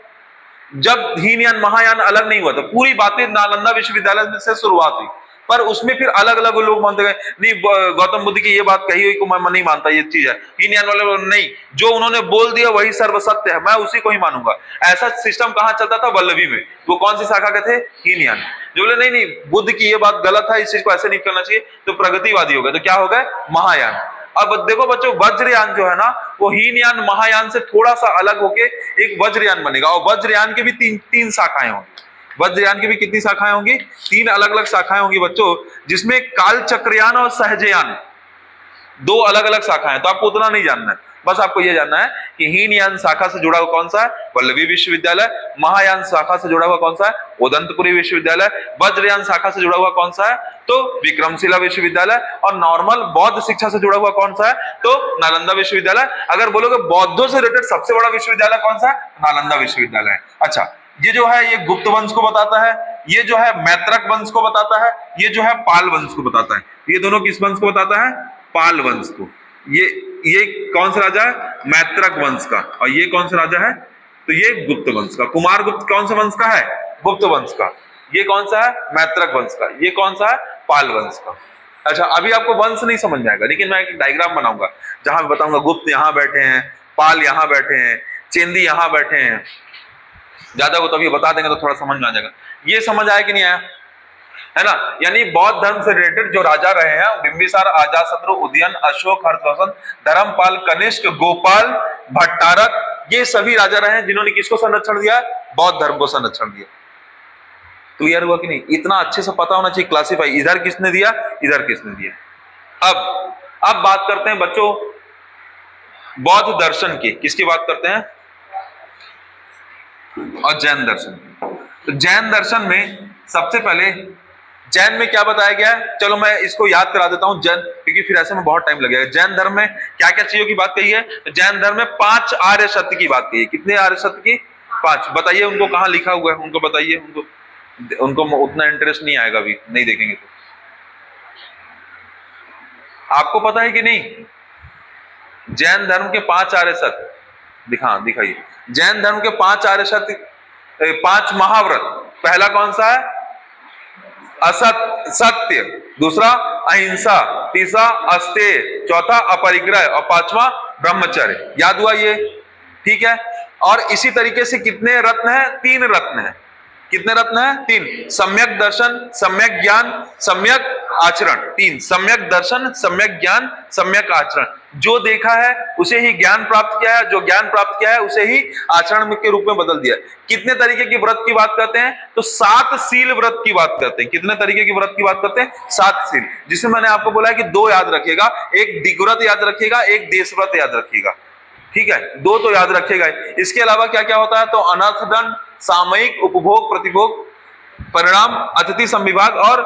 Speaker 1: जब हीनयान महायान अलग नहीं हुआ था, पूरी बातें नालंदा विश्वविद्यालय से शुरुआत हुई, पर उसमें फिर अलग अलग लोग मानते गए, नहीं गौतम बुद्ध की ये बात कही हुई को मैं नहीं मानता, ये चीज है। हीनयान वाले नहीं, जो उन्होंने बोल दिया वही सर्वसत्य है, मैं उसी को ही मानूंगा। ऐसा सिस्टम कहां चलता था? वल्लभी में। वो कौन सी शाखा के थे? हीनयान। जो बोले नहीं नहीं बुद्ध की ये बात गलत है, इस चीज को ऐसे नहीं करना चाहिए, तो प्रगतिवादी हो गए। तो क्या हो गए? महायान। अब देखो बच्चों, वज्रयान जो है ना, वो हीनयान महायान से थोड़ा सा अलग होके एक वज्रयान बनेगा। और वज्रयान की भी तीन शाखाएं होंगी। वज्रयान की भी कितनी शाखाएं होंगी? 3 अलग अलग शाखाएं होंगी बच्चों, जिसमें कालचक्रयान और सहजयान 2 अलग अलग शाखाएं हैं। तो आपको उतना नहीं जानना है, बस आपको यह जानना है कि हीनयान शाखा से जुड़ा हुआ कौन सा है? वल्लभी विश्वविद्यालय। महायान शाखा से जुड़ा हुआ कौन सा है? ओदंतपुरी विश्वविद्यालय। वज्रयान शाखा से जुड़ा हुआ कौन सा है? तो विक्रमशिला विश्वविद्यालय। और नॉर्मल बौद्ध शिक्षा से जुड़ा हुआ कौन सा है? तो नालंदा विश्वविद्यालय। अगर बोलोगे बौद्धों से रिलेटेड सबसे बड़ा विश्वविद्यालय कौन सा है? नालंदा विश्वविद्यालय। अच्छा, ये जो है ये गुप्त वंश को बताता है, ये जो है मैत्रक वंश को बताता है, ये जो है पाल वंश को बताता है। ये दोनों किस वंश को बताता है? पाल वंश को। ये कौन सा राजा है? मैत्रक वंश का। और ये कौन सा राजा है? तो ये गुप्त वंश का। कुमार गुप्त कौन सा वंश का है? गुप्त वंश का। ये कौन सा है? मैत्रक वंश का। ये कौन सा है? पाल वंश का। अच्छा, अभी आपको वंश नहीं समझ में आएगा, लेकिन मैं एक डायग्राम बनाऊंगा जहां मैं बताऊंगा गुप्त यहां बैठे हैं, पाल यहां बैठे हैं, चेंदी यहां बैठे हैं। ज्यादा को तो अभी बता देंगे तो थोड़ा समझ में आ जाएगा। ये समझ आया कि नहीं आया? है ना? यानी बौद्ध धर्म से रिलेटेड जो राजा रहे हैं, बिंबिसार, अजातशत्रु, उदयन, अशोक, हर्षवर्धन, धर्मपाल, कनिष्क, गोपाल, भट्टारक, ये सभी राजा रहे हैं जिन्होंने किसको संरक्षण दिया? बौद्ध धर्म को संरक्षण दिया। क्लियर हुआ कि नहीं? इतना अच्छे से पता होना चाहिए क्लासिफाई, इधर किसने दिया, इधर किसने दिया। अब बात करते हैं बच्चों बौद्ध दर्शन की। किसकी बात करते हैं? और जैन दर्शन। तो जैन दर्शन में सबसे पहले जैन में क्या बताया गया है? चलो मैं इसको याद करा देता हूं जैन, क्योंकि फिर ऐसे में बहुत टाइम लगेगा। जैन धर्म में क्या क्या चीजों की बात कही है? तो जैन धर्म में 5 आर्य सत्य की बात कही है। कितने आर्य सत्य की? 5। बताइए उनको कहां लिखा हुआ है, उनको बताइए। उनको उतना इंटरेस्ट नहीं आएगा, अभी नहीं देखेंगे तो। आपको पता है कि नहीं? जैन धर्म के 5 आर्य सत्य दिखाइए। जैन धर्म के 5 आर्य सत्य, 5 महाव्रत। पहला कौन सा है? सत्य। दूसरा अहिंसा। तीसरा अस्तेय। चौथा अपरिग्रह। और 5वां ब्रह्मचर्य। याद हुआ ये? ठीक है। और इसी तरीके से कितने रत्न हैं? 3 रत्न हैं। कितने रत्न हैं? 3। सम्यक दर्शन, सम्यक ज्ञान, सम्यक आचरण। 3। सम्यक दर्शन, सम्यक ज्ञान, सम्यक आचरण। जो देखा है उसे ही ज्ञान प्राप्त किया है, जो ज्ञान प्राप्त किया है उसे ही आचरण के रूप में बदल दिया। कितने तरीके की व्रत की बात करते हैं? तो 7 शील व्रत की बात करते हैं। कितने तरीके की व्रत की बात करते हैं? 7 शील। जिसमें मैंने आपको बोला है कि 2 याद रखिएगा, एक दिग्व्रत याद रखिएगा, एक देशव्रत याद रखिएगा। ठीक है, 2 तो याद रखेगा। इसके अलावा क्या क्या होता है? तो अनर्थ दंड, सामयिक, उपभोग, प्रतिभोग, परिणाम, अतिथि संविभाग और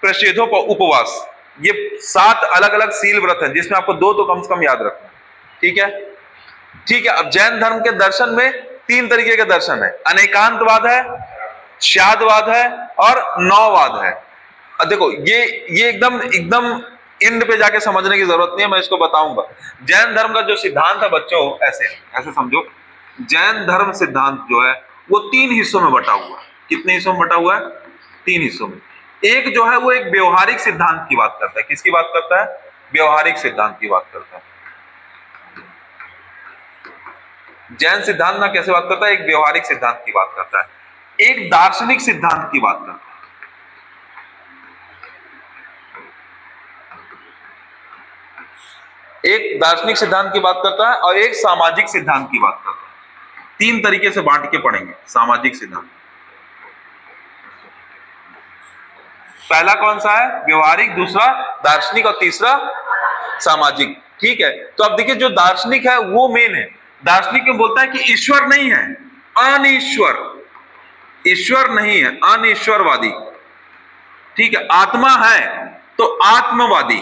Speaker 1: प्रषेधों उपवास। ये 7 अलग अलग शील व्रत हैं, जिसमें आपको 2 तो कम से कम याद रखना। ठीक है, ठीक है। अब जैन धर्म के दर्शन में 3 तरीके के दर्शन है। अनेकांतवाद है, श्यादवाद है और नौवाद है। अब देखो ये एकदम एंड पे जाके समझने की जरूरत नहीं है, मैं इसको बताऊंगा। जैन धर्म का जो सिद्धांत है बच्चों, ऐसे समझो, जैन धर्म सिद्धांत जो है वो 3 हिस्सों में बटा हुआ है। कितने हिस्सों में बटा हुआ है? 3 हिस्सों में। एक जो है वो एक व्यवहारिक सिद्धांत की बात करता है। किसकी बात करता है? व्यवहारिक सिद्धांत की बात करता है। जैन सिद्धांत ना कैसे बात करता है? एक व्यवहारिक सिद्धांत की बात करता है, एक दार्शनिक सिद्धांत की बात करता है। एक दार्शनिक सिद्धांत की बात करता है और एक सामाजिक सिद्धांत की बात करता है। तीन तरीके से बांट के पढ़ेंगे सामाजिक सिद्धांत। पहला कौन सा है? व्यवहारिक, दूसरा दार्शनिक और तीसरा सामाजिक। ठीक है, तो अब देखिए जो दार्शनिक है वो मेन है। दार्शनिक में बोलता है कि ईश्वर नहीं है, अनिश्वर, ईश्वर नहीं है, अनिश्वरवादी। ठीक है, आत्मा है तो आत्मवादी,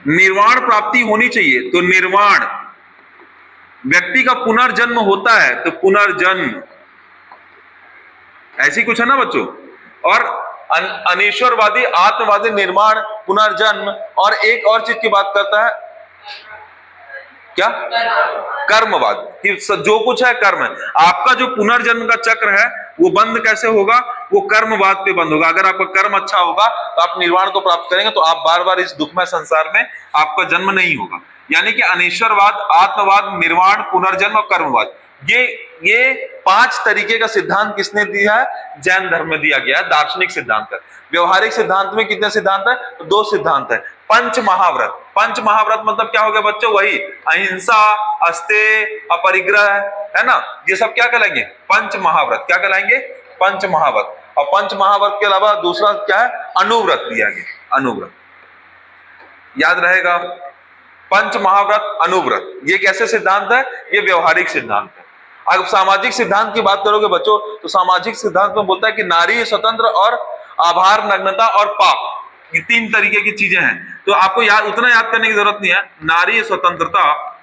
Speaker 1: निर्वाण प्राप्ति होनी चाहिए तो निर्वाण, व्यक्ति का पुनर्जन्म होता है तो पुनर्जन्म, ऐसी कुछ है ना बच्चों। और अनिश्वरवादी, आत्मवादी, निर्माण, पुनर्जन्म, और एक और चीज की बात करता है, क्या? कर्मवाद, कि जो कुछ है कर्म है। आपका जो पुनर्जन्म का चक्र है वो बंद कैसे होगा? वो कर्मवाद पे बंद होगा। अगर आपका कर्म अच्छा होगा तो आप निर्वाण को प्राप्त करेंगे, तो आप बार बार इस दुखमय संसार में आपका जन्म नहीं होगा। यानी कि अनिश्वरवाद, आत्मवाद, निर्वाण, पुनर्जन्म और कर्मवाद, ये 5 तरीके का सिद्धांत किसने दिया है? जैन धर्म में दिया गया है, दार्शनिक सिद्धांत है। व्यवहारिक सिद्धांत में कितने सिद्धांत है? तो 2 सिद्धांत है। पंच महाव्रत, पंच महाव्रत मतलब क्या हो गया बच्चों? वही अहिंसा, अस्तेय, अपरिग्रह, है ना, ये सब क्या कहलाएंगे? पंच महाव्रत। क्या कहलाएंगे? पंच महाव्रत। और पंच महाव्रत के अलावा दूसरा क्या है? अनुव्रत दिया गया, अनुव्रत, याद रहेगा। पंच महाव्रत, अनुव्रत, ये कैसे सिद्धांत है? ये व्यवहारिक सिद्धांत है। अगर सामाजिक सिद्धांत की बात करोगे बच्चों, तो सामाजिक सिद्धांत में बोलता है कि नारी स्वतंत्र और आभार, नग्नता और पाप, ये 3 तरीके की चीजें हैं। तो आपको उतना याद करने की जरूरत नहीं है। नारी स्वतंत्रता,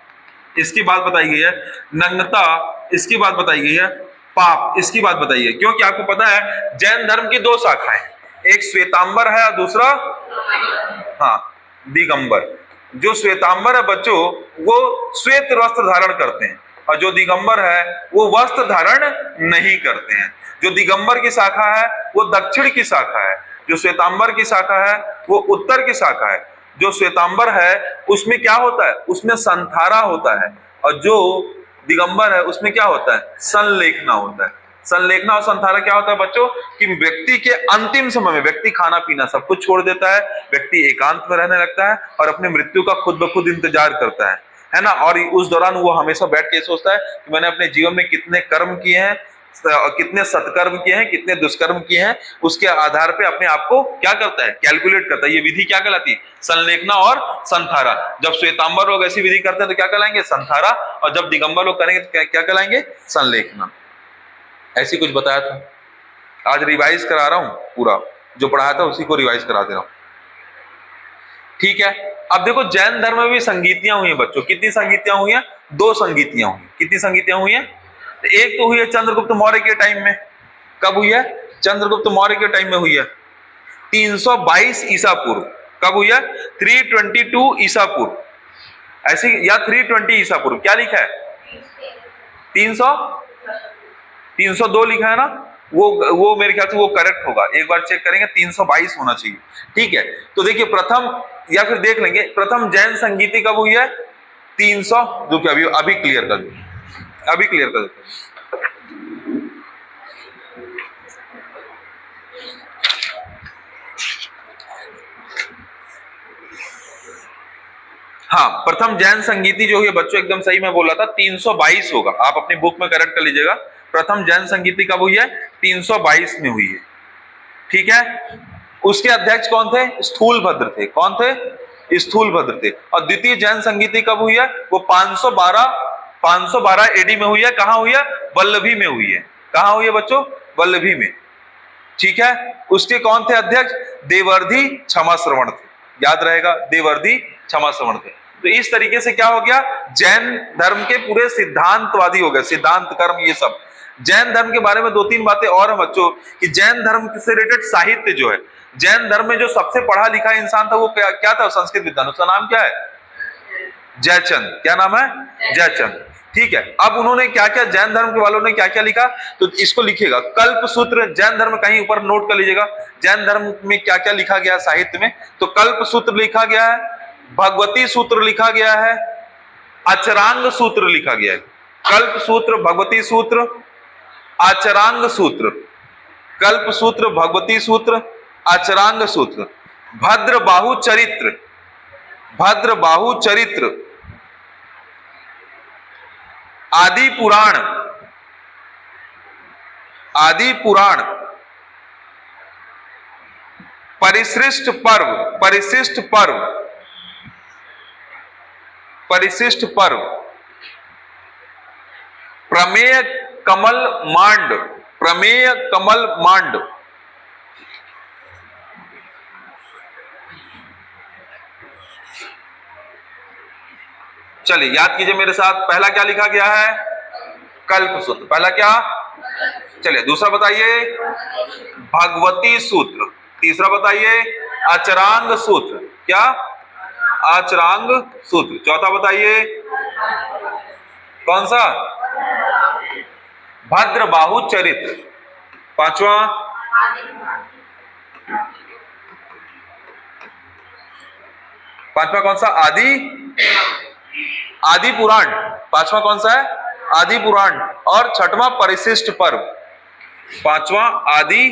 Speaker 1: इसकी बात बताई गई है, नग्नता इसकी बात बताई गई है, पाप इसकी बात बताई है। क्योंकि आपको पता है जैन धर्म की 2 शाखाएं, एक श्वेतांबर है और दूसरा दिगंबर। जो श्वेतांबर है बच्चों वो श्वेत वस्त्र धारण करते हैं, और जो दिगंबर है वो वस्त्र धारण नहीं करते हैं। जो दिगंबर की शाखा है वो दक्षिण की शाखा है, जो श्वेतांबर की शाखा है वो उत्तर की शाखा है। जो श्वेतांबर है उसमें क्या होता है? उसमें संथारा होता है, और जो दिगंबर है उसमें क्या होता है? संलेखना होता है। संलेखना और संथारा क्या होता है बच्चों? कि व्यक्ति के अंतिम समय में व्यक्ति खाना पीना सब कुछ छोड़ देता है, व्यक्ति एकांत में रहने लगता है और अपने मृत्यु का खुद ब खुद इंतजार करता है ना। और उस दौरान वो हमेशा बैठ के सोचता है कि मैंने अपने जीवन में कितने कर्म किए हैं, कितने सत्कर्म किए हैं, कितने दुष्कर्म किए हैं, उसके आधार पे अपने आप को क्या करता है? कैलकुलेट करता है। ये विधि क्या कहलाती है? संलेखना और संथारा। जब श्वेतांबर लोग ऐसी विधि करते हैं तो क्या कहलाएंगे? संथारा, और जब दिगंबर लोग करेंगे तो क्या कहलाएंगे? संलेखना। ऐसी कुछ बताया था, आज रिवाइज करा रहा हूं, पूरा जो पढ़ाया था उसी को रिवाइज करा दे रहा हूं। ठीक है, अब देखो जैन धर्म में भी संगीतियां हुई हैं बच्चों। कितनी संगीतियां हुई हैं? 2 संगीतियां हुई। कितनी संगीतियां हुई हैं? एक तो हुई है चंद्रगुप्त मौर्य के टाइम में। कब हुई है? चंद्रगुप्त मौर्य के टाइम में हुई है, 322 ईसा पूर्व। कब हुई है? 322 ईसा पूर्व, ऐसी, या 320 ईसा पूर्व। क्या लिखा है? 302 लिखा है ना, वो मेरे ख्याल से वो करेक्ट होगा। एक बार चेक करेंगे, 322 होना चाहिए। ठीक है, तो देखिए प्रथम, या फिर देख लेंगे प्रथम जैन संगीति कब हुई है? 300, जो कि अभी क्लियर कर दो, अभी क्लियर कर देते हैं। हाँ, प्रथम जैन संगीति जो है बच्चों एकदम सही मैं बोला था, 322 होगा। आप अपनी बुक में करेक्ट कर लीजिएगा। प्रथम जैन संगीति कब हुई है? 322 में हुई है। ठीक है, उसके अध्यक्ष कौन थे? स्थूलभद्र थे। कौन थे? स्थूलभद्र थे। और द्वितीय जैन संगीति कब हुई है? वो 512 एडी में हुई है। कहां हुई है? वल्लभी में हुई है। कहां हुई है बच्चों? वल्लभी में। ठीक है, उसके कौन थे अध्यक्ष? देवर्धि क्षमा श्रवण थे। याद रहेगा, देवर्धि क्षमा श्रवण थे। तो इस तरीके से क्या हो गया? जैन धर्म के पूरे सिद्धांतवादी हो गए, सिद्धांत कर्म ये सब। जैन धर्म के बारे में 2-3 बातें और हैं बच्चों, कि जैन धर्म से रिलेटेड साहित्य जो है, जैन धर्म में जो सबसे पढ़ा लिखा इंसान था वो क्या था? संस्कृत विद्वान। उसका नाम क्या है? जयचंद। क्या नाम है? जयचंद। ठीक है, अब उन्होंने क्या क्या, जैन धर्म के वालों ने क्या क्या लिखा, तो इसको लिखिएगा। कल्प सूत्र, जैन धर्म कहीं ऊपर नोट कर लीजिएगा, जैन धर्म में क्या क्या लिखा गया साहित्य में। तो कल्प सूत्र लिखा गया है, भगवती सूत्र लिखा गया है, आचरांग सूत्र लिखा गया है। कल्प सूत्र, भगवती सूत्र, आचरांग सूत्र। कल्प सूत्र, भगवती सूत्र, आचरांग सूत्र, भद्र बाहु चरित्र, भद्र बाहु चरित्र, आदि पुराण, आदि पुराण, परिशिष्ट पर्व, परिशिष्ट पर्व, परिशिष्ट पर्व, प्रमेय कमल मांड, प्रमेय कमल मांड, चलिए याद कीजिए मेरे साथ, पहला क्या लिखा गया है? कल्प सूत्र। पहला क्या? चलिए दूसरा बताइए, भगवती सूत्र। तीसरा बताइए, अचरांग सूत्र। क्या? अचरांग सूत्र। चौथा बताइए, कौन सा? भद्र बाहु चरित्र। पांचवा, पांचवा कौन सा? आदि पुराण। पांचवा कौन सा है? आदि पुराण। और छठवां परिशिष्ट पर्व। पांचवा आदि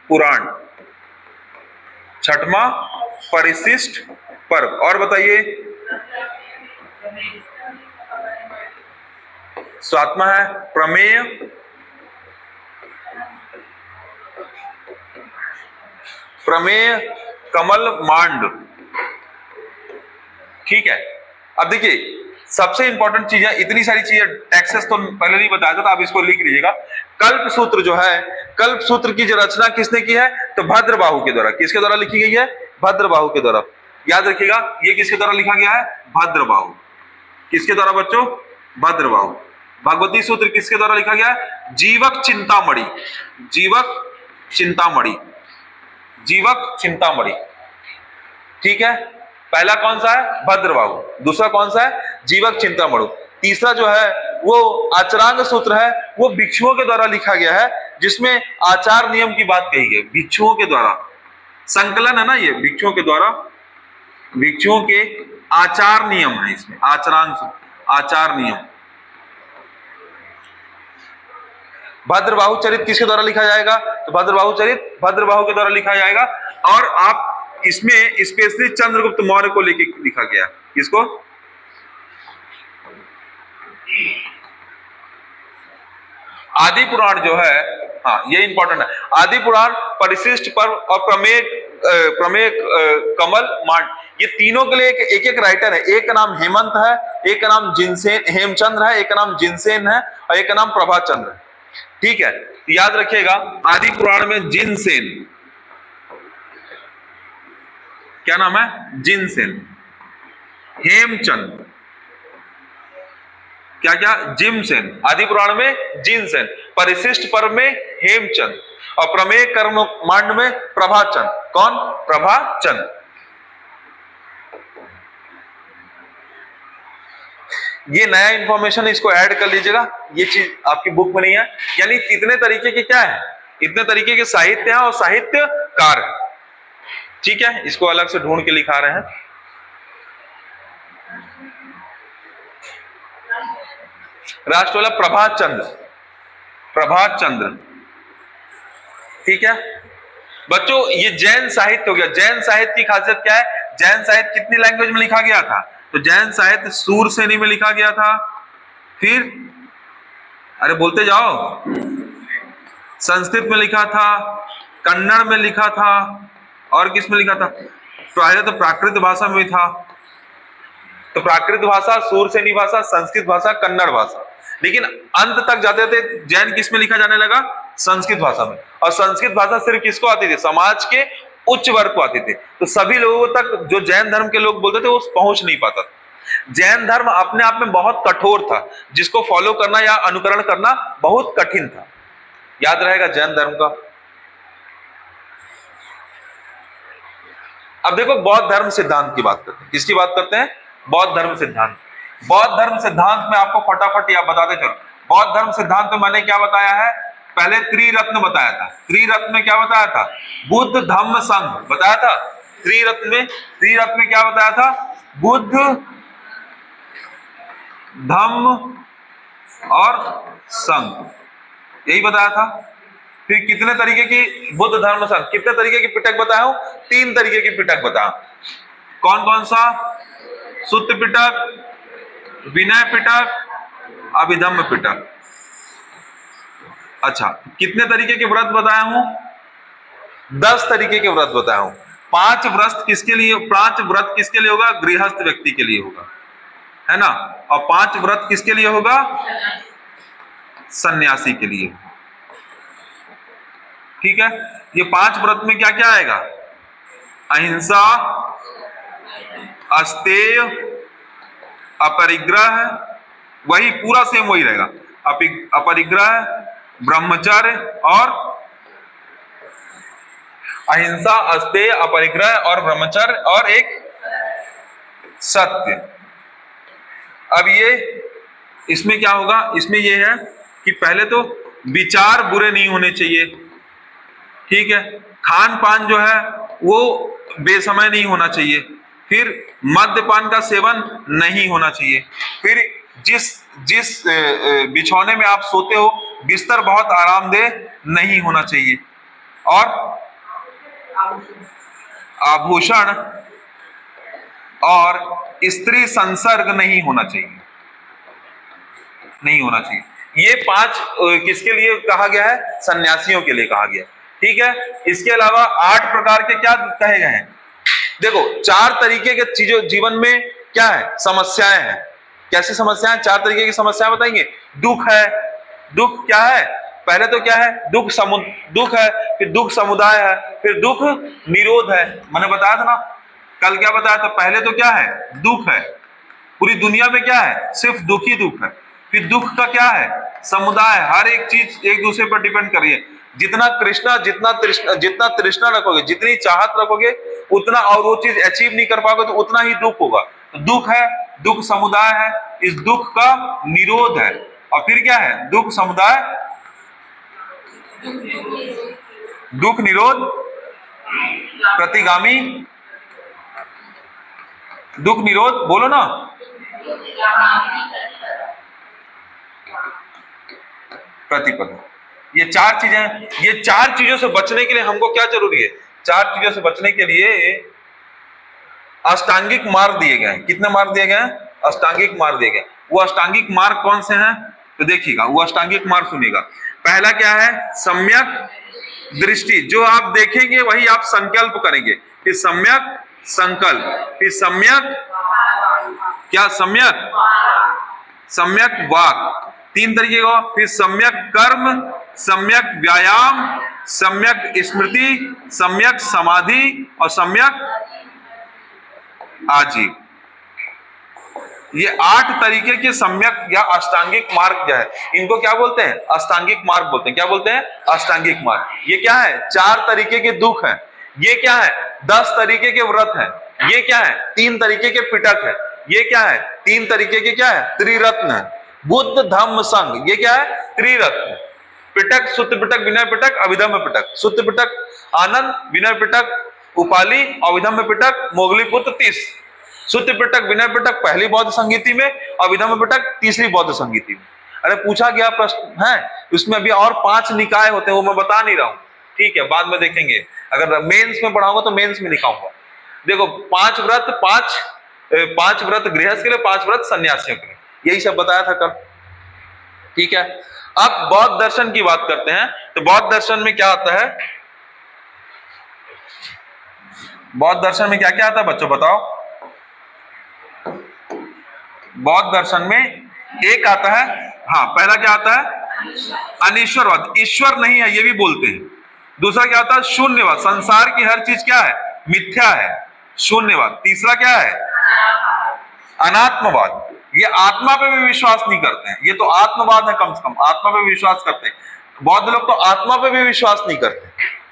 Speaker 1: पुराण, छठवां परिशिष्ट पर्व। और बताइए, सातवां है प्रमेय, प्रमेय कमल मांड। ठीक है, अब देखिए सबसे इंपॉर्टेंट चीज है, इतनी सारी चीजें टैक्सेस तो पहले नहीं बताया था, तो आप इसको लिख लीजिएगा। कल्प सूत्र जो है, कल्प सूत्र की जो रचना किसने की है? तो भद्रबाहु के द्वारा। किसके द्वारा लिखी गई है? भद्रबाहु के द्वारा। याद रखिएगा, ये किसके द्वारा लिखा गया है? भद्रबाहु। किसके द्वारा बच्चों? भद्रबाहु। भगवती सूत्र किसके द्वारा लिखा गया है? जीवक चिंतामणि, जीवक चिंतामणि, जीवक चिंतामणि। ठीक है, पहला कौन सा है? भद्रबाहु। दूसरा कौन सा है? जीवक चिंतामणि। तीसरा जो है वो आचरांग सूत्र है, वो भिक्षुओं के द्वारा लिखा गया है, जिसमें आचार नियम की बात कही गई। भिक्षुओं के द्वारा संकलन है ना, ये भिक्षुओं के द्वारा, भिक्षुओं के आचार नियम है इसमें, आचरांग सूत्र, आचार नियम। भद्रबाहु चरित किसके द्वारा लिखा जाएगा? तो भद्रबाहु चरित भद्रबाहु के द्वारा लिखा जाएगा। और आप इसमें स्पेशली चंद्रगुप्त मौर्य को लेके लिखा गया। किसको? आदि पुराण जो है, हाँ ये इंपॉर्टेंट है, आदि पुराण, परिशिष्ट पर्व और प्रमेय, प्रमेय कमल मांड, ये तीनों के लिए एक एक राइटर है। एक का नाम हेमंत है, एक का नाम जिनसेन हेमचंद्र है, एक का नाम जिनसेन है और एक का नाम प्रभाचंद्र है। ठीक है, याद रखिएगा, आदि पुराण में जिनसेन, क्या नाम है? जिनसेन। हेमचंद, क्या क्या? जिमसेन। आदि पुराण में जिनसेन, परिशिष्ट पर्व में हेमचंद और प्रमेय कर्म मांड में प्रभाचंद। कौन? प्रभाचंद। ये नया इंफॉर्मेशन, इसको ऐड कर लीजिएगा, ये चीज आपकी बुक में नहीं है। यानी इतने तरीके के क्या है? इतने तरीके के साहित्य हैं और साहित्यकार है। ठीक है, इसको अलग से ढूंढ के लिखा रहे हैं। राष्ट्रवाला प्रभाचंद्र, प्रभाचंद्र। ठीक है बच्चों, ये जैन साहित्य हो गया। जैन साहित्य की खासियत क्या है? जैन साहित्य कितनी लैंग्वेज में लिखा गया था? तो जैन साहित्य सूरसेनी में लिखा गया था, फिर अरे बोलते जाओ, संस्कृत में लिखा था, कन्नड़ में लिखा था, और किस में लिखा था? पहले तो प्राकृत भाषा में था, तो प्राकृत भाषा, सूरसेनी भाषा, संस्कृत भाषा, कन्नड़ भाषा। लेकिन अंत तक जाते थे जैन किस में लिखा जाने लगा? संस्कृत भाषा में। और संस्कृत भाषा सिर्फ किसको आती थी? समाज के उच्च वर्ग को आती थी। तो सभी लोगों तक जो जैन धर्म के लोग बोलते थे वो पहुंच नहीं पाता था। जैन धर्म अपने आप में बहुत कठोर था, जिसको फॉलो करना या अनुकरण करना बहुत कठिन था। याद रहेगा जैन धर्म का। अब देखो बौद्ध धर्म सिद्धांत की बात करते हैं। किसकी बात करते हैं? बौद्ध धर्म सिद्धांत। बौद्ध धर्म सिद्धांत में आपको फटाफट या बताते चलो, बौद्ध धर्म सिद्धांत में मैंने क्या बताया है? पहले त्रिरत्न बताया था। त्रिरत्न में क्या बताया था? बुद्ध धम्म संघ बताया था। त्रिरत्न में क्या बताया था? बुद्ध, धम्म और संघ, यही बताया था। फिर कितने तरीके की बुद्ध धर्म संघ, कितने तरीके की पिटक बताया हूं? 3 तरीके की पिटक बताया। कौन कौन सा? सुत्त पिटक, विनय पिटक, अभिधम्म पिटक। अच्छा, कितने तरीके के व्रत बताया हूं? 10 तरीके के व्रत बताया हूं। 5 व्रत किसके लिए? 5 व्रत किसके लिए होगा? गृहस्थ व्यक्ति के लिए होगा, है ना। और 5 व्रत किसके लिए होगा? सन्यासी के लिए। ठीक है, ये 5 व्रत में क्या क्या आएगा? अहिंसा, अस्तेय, अपरिग्रह, वही पूरा सेम वही रहेगा, अपरिग्रह, ब्रह्मचर्य और अहिंसा, अस्तेय, अपरिग्रह और ब्रह्मचर्य और एक सत्य। अब ये इसमें क्या होगा? इसमें ये है कि पहले तो विचार बुरे नहीं होने चाहिए, ठीक है। खान पान जो है वो बेसमय नहीं होना चाहिए। फिर मद्यपान का सेवन नहीं होना चाहिए। फिर जिस बिछौने में आप सोते हो बिस्तर बहुत आरामदेह नहीं होना चाहिए। और आभूषण और स्त्री संसर्ग नहीं होना चाहिए, नहीं होना चाहिए। ये 5 किसके लिए कहा गया है? सन्यासियों के लिए कहा गया, ठीक है। इसके अलावा 8 प्रकार के क्या कहे गए हैं? देखो, 4 तरीके के चीजों जीवन में क्या है? समस्याएं हैं। कैसी समस्याएं? 4 तरीके की समस्याएं बताएंगे। दुख है। दुख क्या है? पहले तो क्या है? दुख है, फिर दुख समुदाय है, फिर दुख निरोध है। मैंने बताया था ना, कल क्या बताया था? पहले तो क्या है? दुख है। पूरी दुनिया में क्या है? सिर्फ दुख ही दुख है। फिर दुख का क्या है? समुदाय। हर एक चीज एक दूसरे पर डिपेंड कर रही है। जितना तृष्णा रखोगे, जितनी चाहत रखोगे उतना, और वो चीज अचीव नहीं कर पाओगे तो उतना ही दुख होगा। तो दुख है, दुख समुदाय है, इस दुख का निरोध है। और फिर क्या है? दुख समुदाय, दुख निरोध, प्रतिगामी, दुख निरोध, बोलो ना, प्रतिपदा। ये 4 चीजें। ये 4 चीजों से बचने के लिए हमको क्या जरूरी है? 4 चीजों से बचने के लिए अष्टांगिक मार्ग दिए गए हैं। कितने मार्ग दिए गए हैं? अष्टांगिक मार्ग दिए गए। वो अष्टांगिक मार्ग कौन से हैं? तो देखिएगा, वो अष्टांगिक मार्ग सुनिएगा। पहला क्या है? सम्यक दृष्टि। जो आप देखेंगे वही आप संकल्प करेंगे। फिर सम्यक संकल्प, फिर सम्यक क्या? सम्यक वाक, 3 तरीके का। फिर सम्यक कर्म, सम्यक व्यायाम, सम्यक स्मृति, सम्यक समाधि और सम्यक आजीव। ये 8 तरीके के सम्यक या अष्टांगिक मार्ग जो है, इनको क्या बोलते हैं? अष्टांगिक मार्ग बोलते हैं। क्या बोलते हैं? अष्टांगिक मार्ग। ये क्या है? 4 तरीके के दुख हैं। ये क्या है? 10 तरीके के व्रत हैं। ये क्या है? 3 तरीके के पिटक है। ये क्या है? 3 तरीके के क्या है? त्रिरत्न है। बुद्ध धम्म संघ, ये क्या है? त्रिरत्न। पिटक, सुत्त पिटक, विनय पिटक, अभिधम्म पिटक। सुत्त पिटक आनंद, विनय पिटक उपाली, अभिधम्म पिटक मोगलीपुत्र 30। सुत्त पिटक, विनय पिटक पहली बौद्ध संगीति में, अभिधम्म पिटक तीसरी बौद्ध संगीति में। अरे पूछा गया प्रश्न है, उसमें अभी और 5 निकाय होते हैं, वो मैं बता नहीं रहा हूं, ठीक है, बाद में देखेंगे। अगर मेंस में पढ़ाऊंगा तो मेंस में लिखाऊंगा। देखो, 5 व्रत गृहस्थ के लिए, 5 व्रत सन्यासियों के लिए, यही सब बताया था कल, ठीक है। अब बौद्ध दर्शन की बात करते हैं। तो बौद्ध दर्शन में क्या आता है? बौद्ध दर्शन में क्या क्या आता है बच्चों, बताओ। बौद्ध दर्शन में एक आता है, हाँ, पहला क्या आता है? अनीश्वरवाद, ईश्वर नहीं है ये भी बोलते हैं। दूसरा क्या आता है? शून्यवाद, संसार की हर चीज क्या है? मिथ्या है, शून्यवाद। तीसरा क्या है? अनात्मवाद, ये आत्मा पे भी विश्वास नहीं करते हैं। ये तो आत्मवाद है, कम से कम आत्मा पे विश्वास करते हैं। बौद्ध लोग तो आत्मा पे भी विश्वास नहीं करते,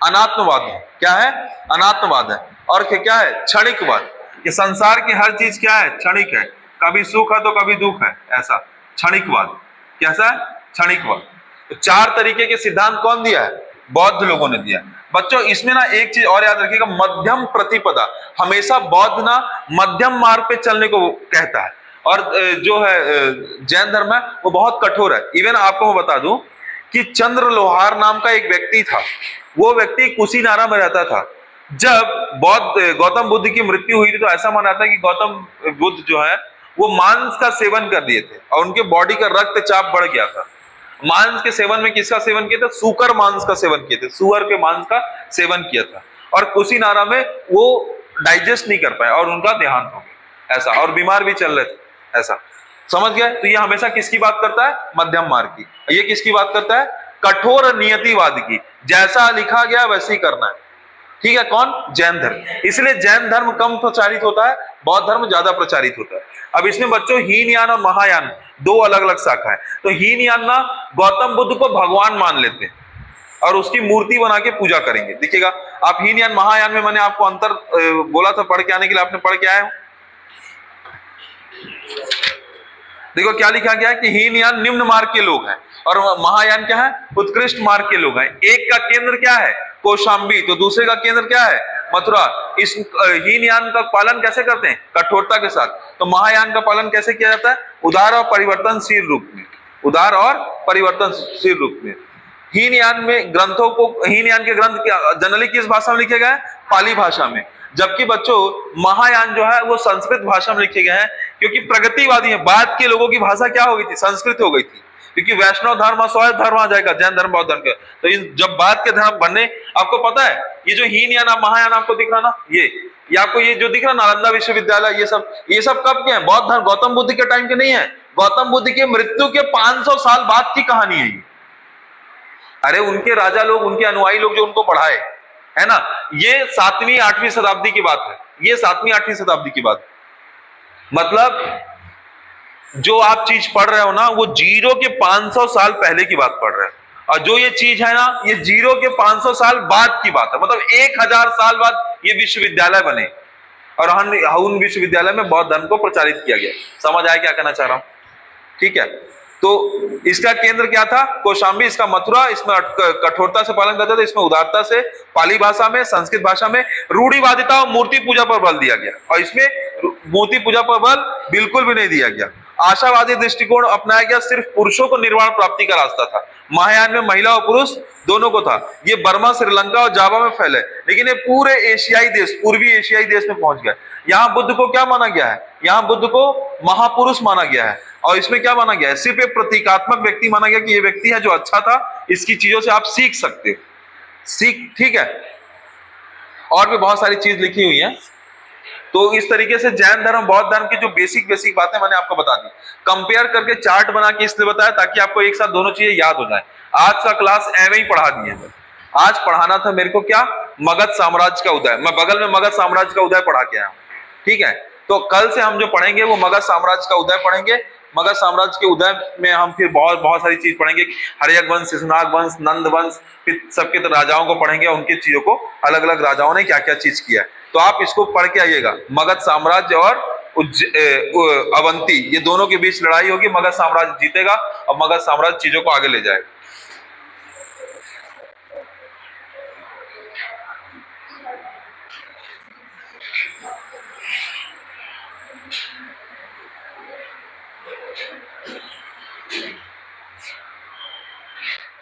Speaker 1: अनात्मवाद है। क्या है? अनात्मवाद है। और क्या है? क्षणिकवाद, ये संसार की हर चीज क्या है? क्षणिक है, कभी सुख है तो कभी दुख है, ऐसा क्षणिकवाद। कैसा है? क्षणिकवाद। तो 4 तरीके के सिद्धांत कौन दिया है? बौद्ध लोगों ने दिया। बच्चों इसमें ना एक चीज और याद रखिएगा, मध्यम प्रतिपदा। हमेशा बौद्ध ना मध्यम मार्ग पे चलने को कहता है। और जो है जैन धर्म है वो बहुत कठोर है। इवन आपको मैं बता दूं कि चंद्र लोहार नाम का एक व्यक्ति था। वो व्यक्ति कुशीनारा में रहता था। जब गौतम बुद्ध की मृत्यु हुई थी तो ऐसा माना जाता है कि गौतम बुद्ध जो है वो मांस का सेवन कर दिए थे और उनके बॉडी का रक्तचाप बढ़ गया था। मांस के सेवन में किसका सेवन किया था? सूकर मांस का सेवन किए थे, सुअर के मांस का सेवन किया था और कुशीनारा में वो डाइजेस्ट नहीं कर पाए और उनका देहांत हो गया ऐसा, और बीमार भी चल रहे थे ऐसा, समझ गए? तो ये हमेशा किसकी बात करता है? मध्यम मार्ग की। ये किसकी बात करता है? कठोर नियतिवाद की, जैसा लिखा गया वैसे ही करना है। ठीक है, कौन? जैन धर्म। इसलिए जैन धर्म कम प्रचारित होता है, बौद्ध धर्म ज्यादा प्रचारित होता है। अब इसमें बच्चों हीनयान और महायान दो अलग अलग शाखा है। तो हीनयान ना गौतम बुद्ध को भगवान मान लेते हैं और उसकी मूर्ति बना के पूजा करेंगे। देखिएगा आप, हीनयान महायान में मैंने आपको अंतर बोला था पढ़ के आने के लिए, आपने पढ़ के आए हो। देखो क्या लिखा गया है कि हीनयान निम्न मार्ग के लोग हैं और महायान क्या है? उत्कृष्ट मार्ग के लोग हैं। एक का केंद्र क्या है? कौशाम्बी, तो दूसरे का केंद्र क्या है? मथुरा। इस हीनयान का पालन कैसे करते हैं? कठोरता के साथ। तो महायान का पालन कैसे किया जाता है? उदार और परिवर्तनशील रूप में, उदार और परिवर्तनशील रूप में। हीनयान में ग्रंथों को, हीनयान के ग्रंथ जनरली किस भाषा में लिखे गए हैं? पाली भाषा में। जबकि बच्चों महायान जो है वो संस्कृत भाषा में लिखे गए हैं, क्योंकि प्रगतिवादी है। बाद के लोगों की भाषा क्या हो गई थी? संस्कृत हो गई थी, क्योंकि वैष्णव धर्म और स्वयं धर्म आ जाएगा, जैन धर्म बौद्ध धर्म का। तो इन जब बाद के धर्म बनने, आपको पता है ये जो हीनयान महायान आपको दिख रहा ना, ये आपको ये जो दिख रहा नालंदा विश्वविद्यालय, ये सब कब के हैं? बौद्ध धर्म गौतम बुद्ध के टाइम के नहीं है, गौतम बुद्ध की मृत्यु के 500 साल बाद की कहानी है ये। अरे उनके राजा लोग, उनके अनुयायी लोग जो उनको पढ़ाए, है ना, ये 7वीं 8वीं शताब्दी की बात है, ये 7वीं 8वीं शताब्दी की बात। मतलब जो आप चीज पढ़ रहे हो ना, वो जीरो के 500 साल पहले की बात पढ़ रहे हो, और जो ये चीज है ना, ये जीरो के 500 साल बाद की बात है। मतलब 1000 साल बाद ये विश्वविद्यालय बने और उन विश्वविद्यालय में बौद्ध धर्म को प्रचारित किया गया। समझ आया क्या कहना चाह रहा हूं? ठीक है, तो इसका केंद्र क्या था? कौशाम्बी। इसका मथुरा। इसमें कठोरता से पालन करता था, इसमें उदारता से, पाली भाषा में, संस्कृत भाषा में रूढ़िवादिता और मूर्ति पूजा पर बल दिया गया, और इसमें मूर्ति पूजा पर बल बिल्कुल भी नहीं दिया गया। आशावादी दृष्टिकोण अपनाया गया, सिर्फ पुरुषों को निर्वाण प्राप्ति का रास्ता था। महायान में महिला और पुरुष दोनों को था। ये बर्मा, श्रीलंका और जावा में फैले, लेकिन ये पूरे एशियाई देश, पूर्वी एशियाई देश में पहुंच गए। यहाँ बुद्ध को क्या माना गया है? यहाँ बुद्ध को महापुरुष माना गया है, और इसमें क्या माना गया है? सिर्फ एक प्रतीकात्मक व्यक्ति माना गया कि ये व्यक्ति है जो अच्छा था, इसकी चीजों से आप सीख सकते हो। ठीक है, और भी बहुत सारी चीज लिखी हुई है। तो इस तरीके से जैन धर्म बौद्ध धर्म की जो बेसिक बातें मैंने आपको बता दी, कंपेयर करके चार्ट बना के इसलिए बताया ताकि आपको एक साथ दोनों चीजें याद हो जाए। आज का क्लास एवं ही पढ़ा दिए। आज पढ़ाना था मेरे को क्या? मगध साम्राज्य का उदय। मैं बगल में मगध साम्राज्य का उदय पढ़ा के आया हूं। ठीक है, तो कल से हम जो पढ़ेंगे वो मगध साम्राज्य का उदय पढ़ेंगे। मगध साम्राज्य के उदय में हम फिर बहुत सारी चीज पढ़ेंगे, हर्यक वंश, शिशुनाग वंश, नंद वंश, फिर सबके तो राजाओं को पढ़ेंगे, उनकी चीजों को, अलग अलग राजाओं ने क्या क्या चीज किया है। तो आप इसको पढ़ के आइएगा। मगध साम्राज्य और अवंती, ये दोनों के बीच लड़ाई होगी, मगध साम्राज्य जीतेगा और मगध साम्राज्य चीजों को आगे ले जाएगा।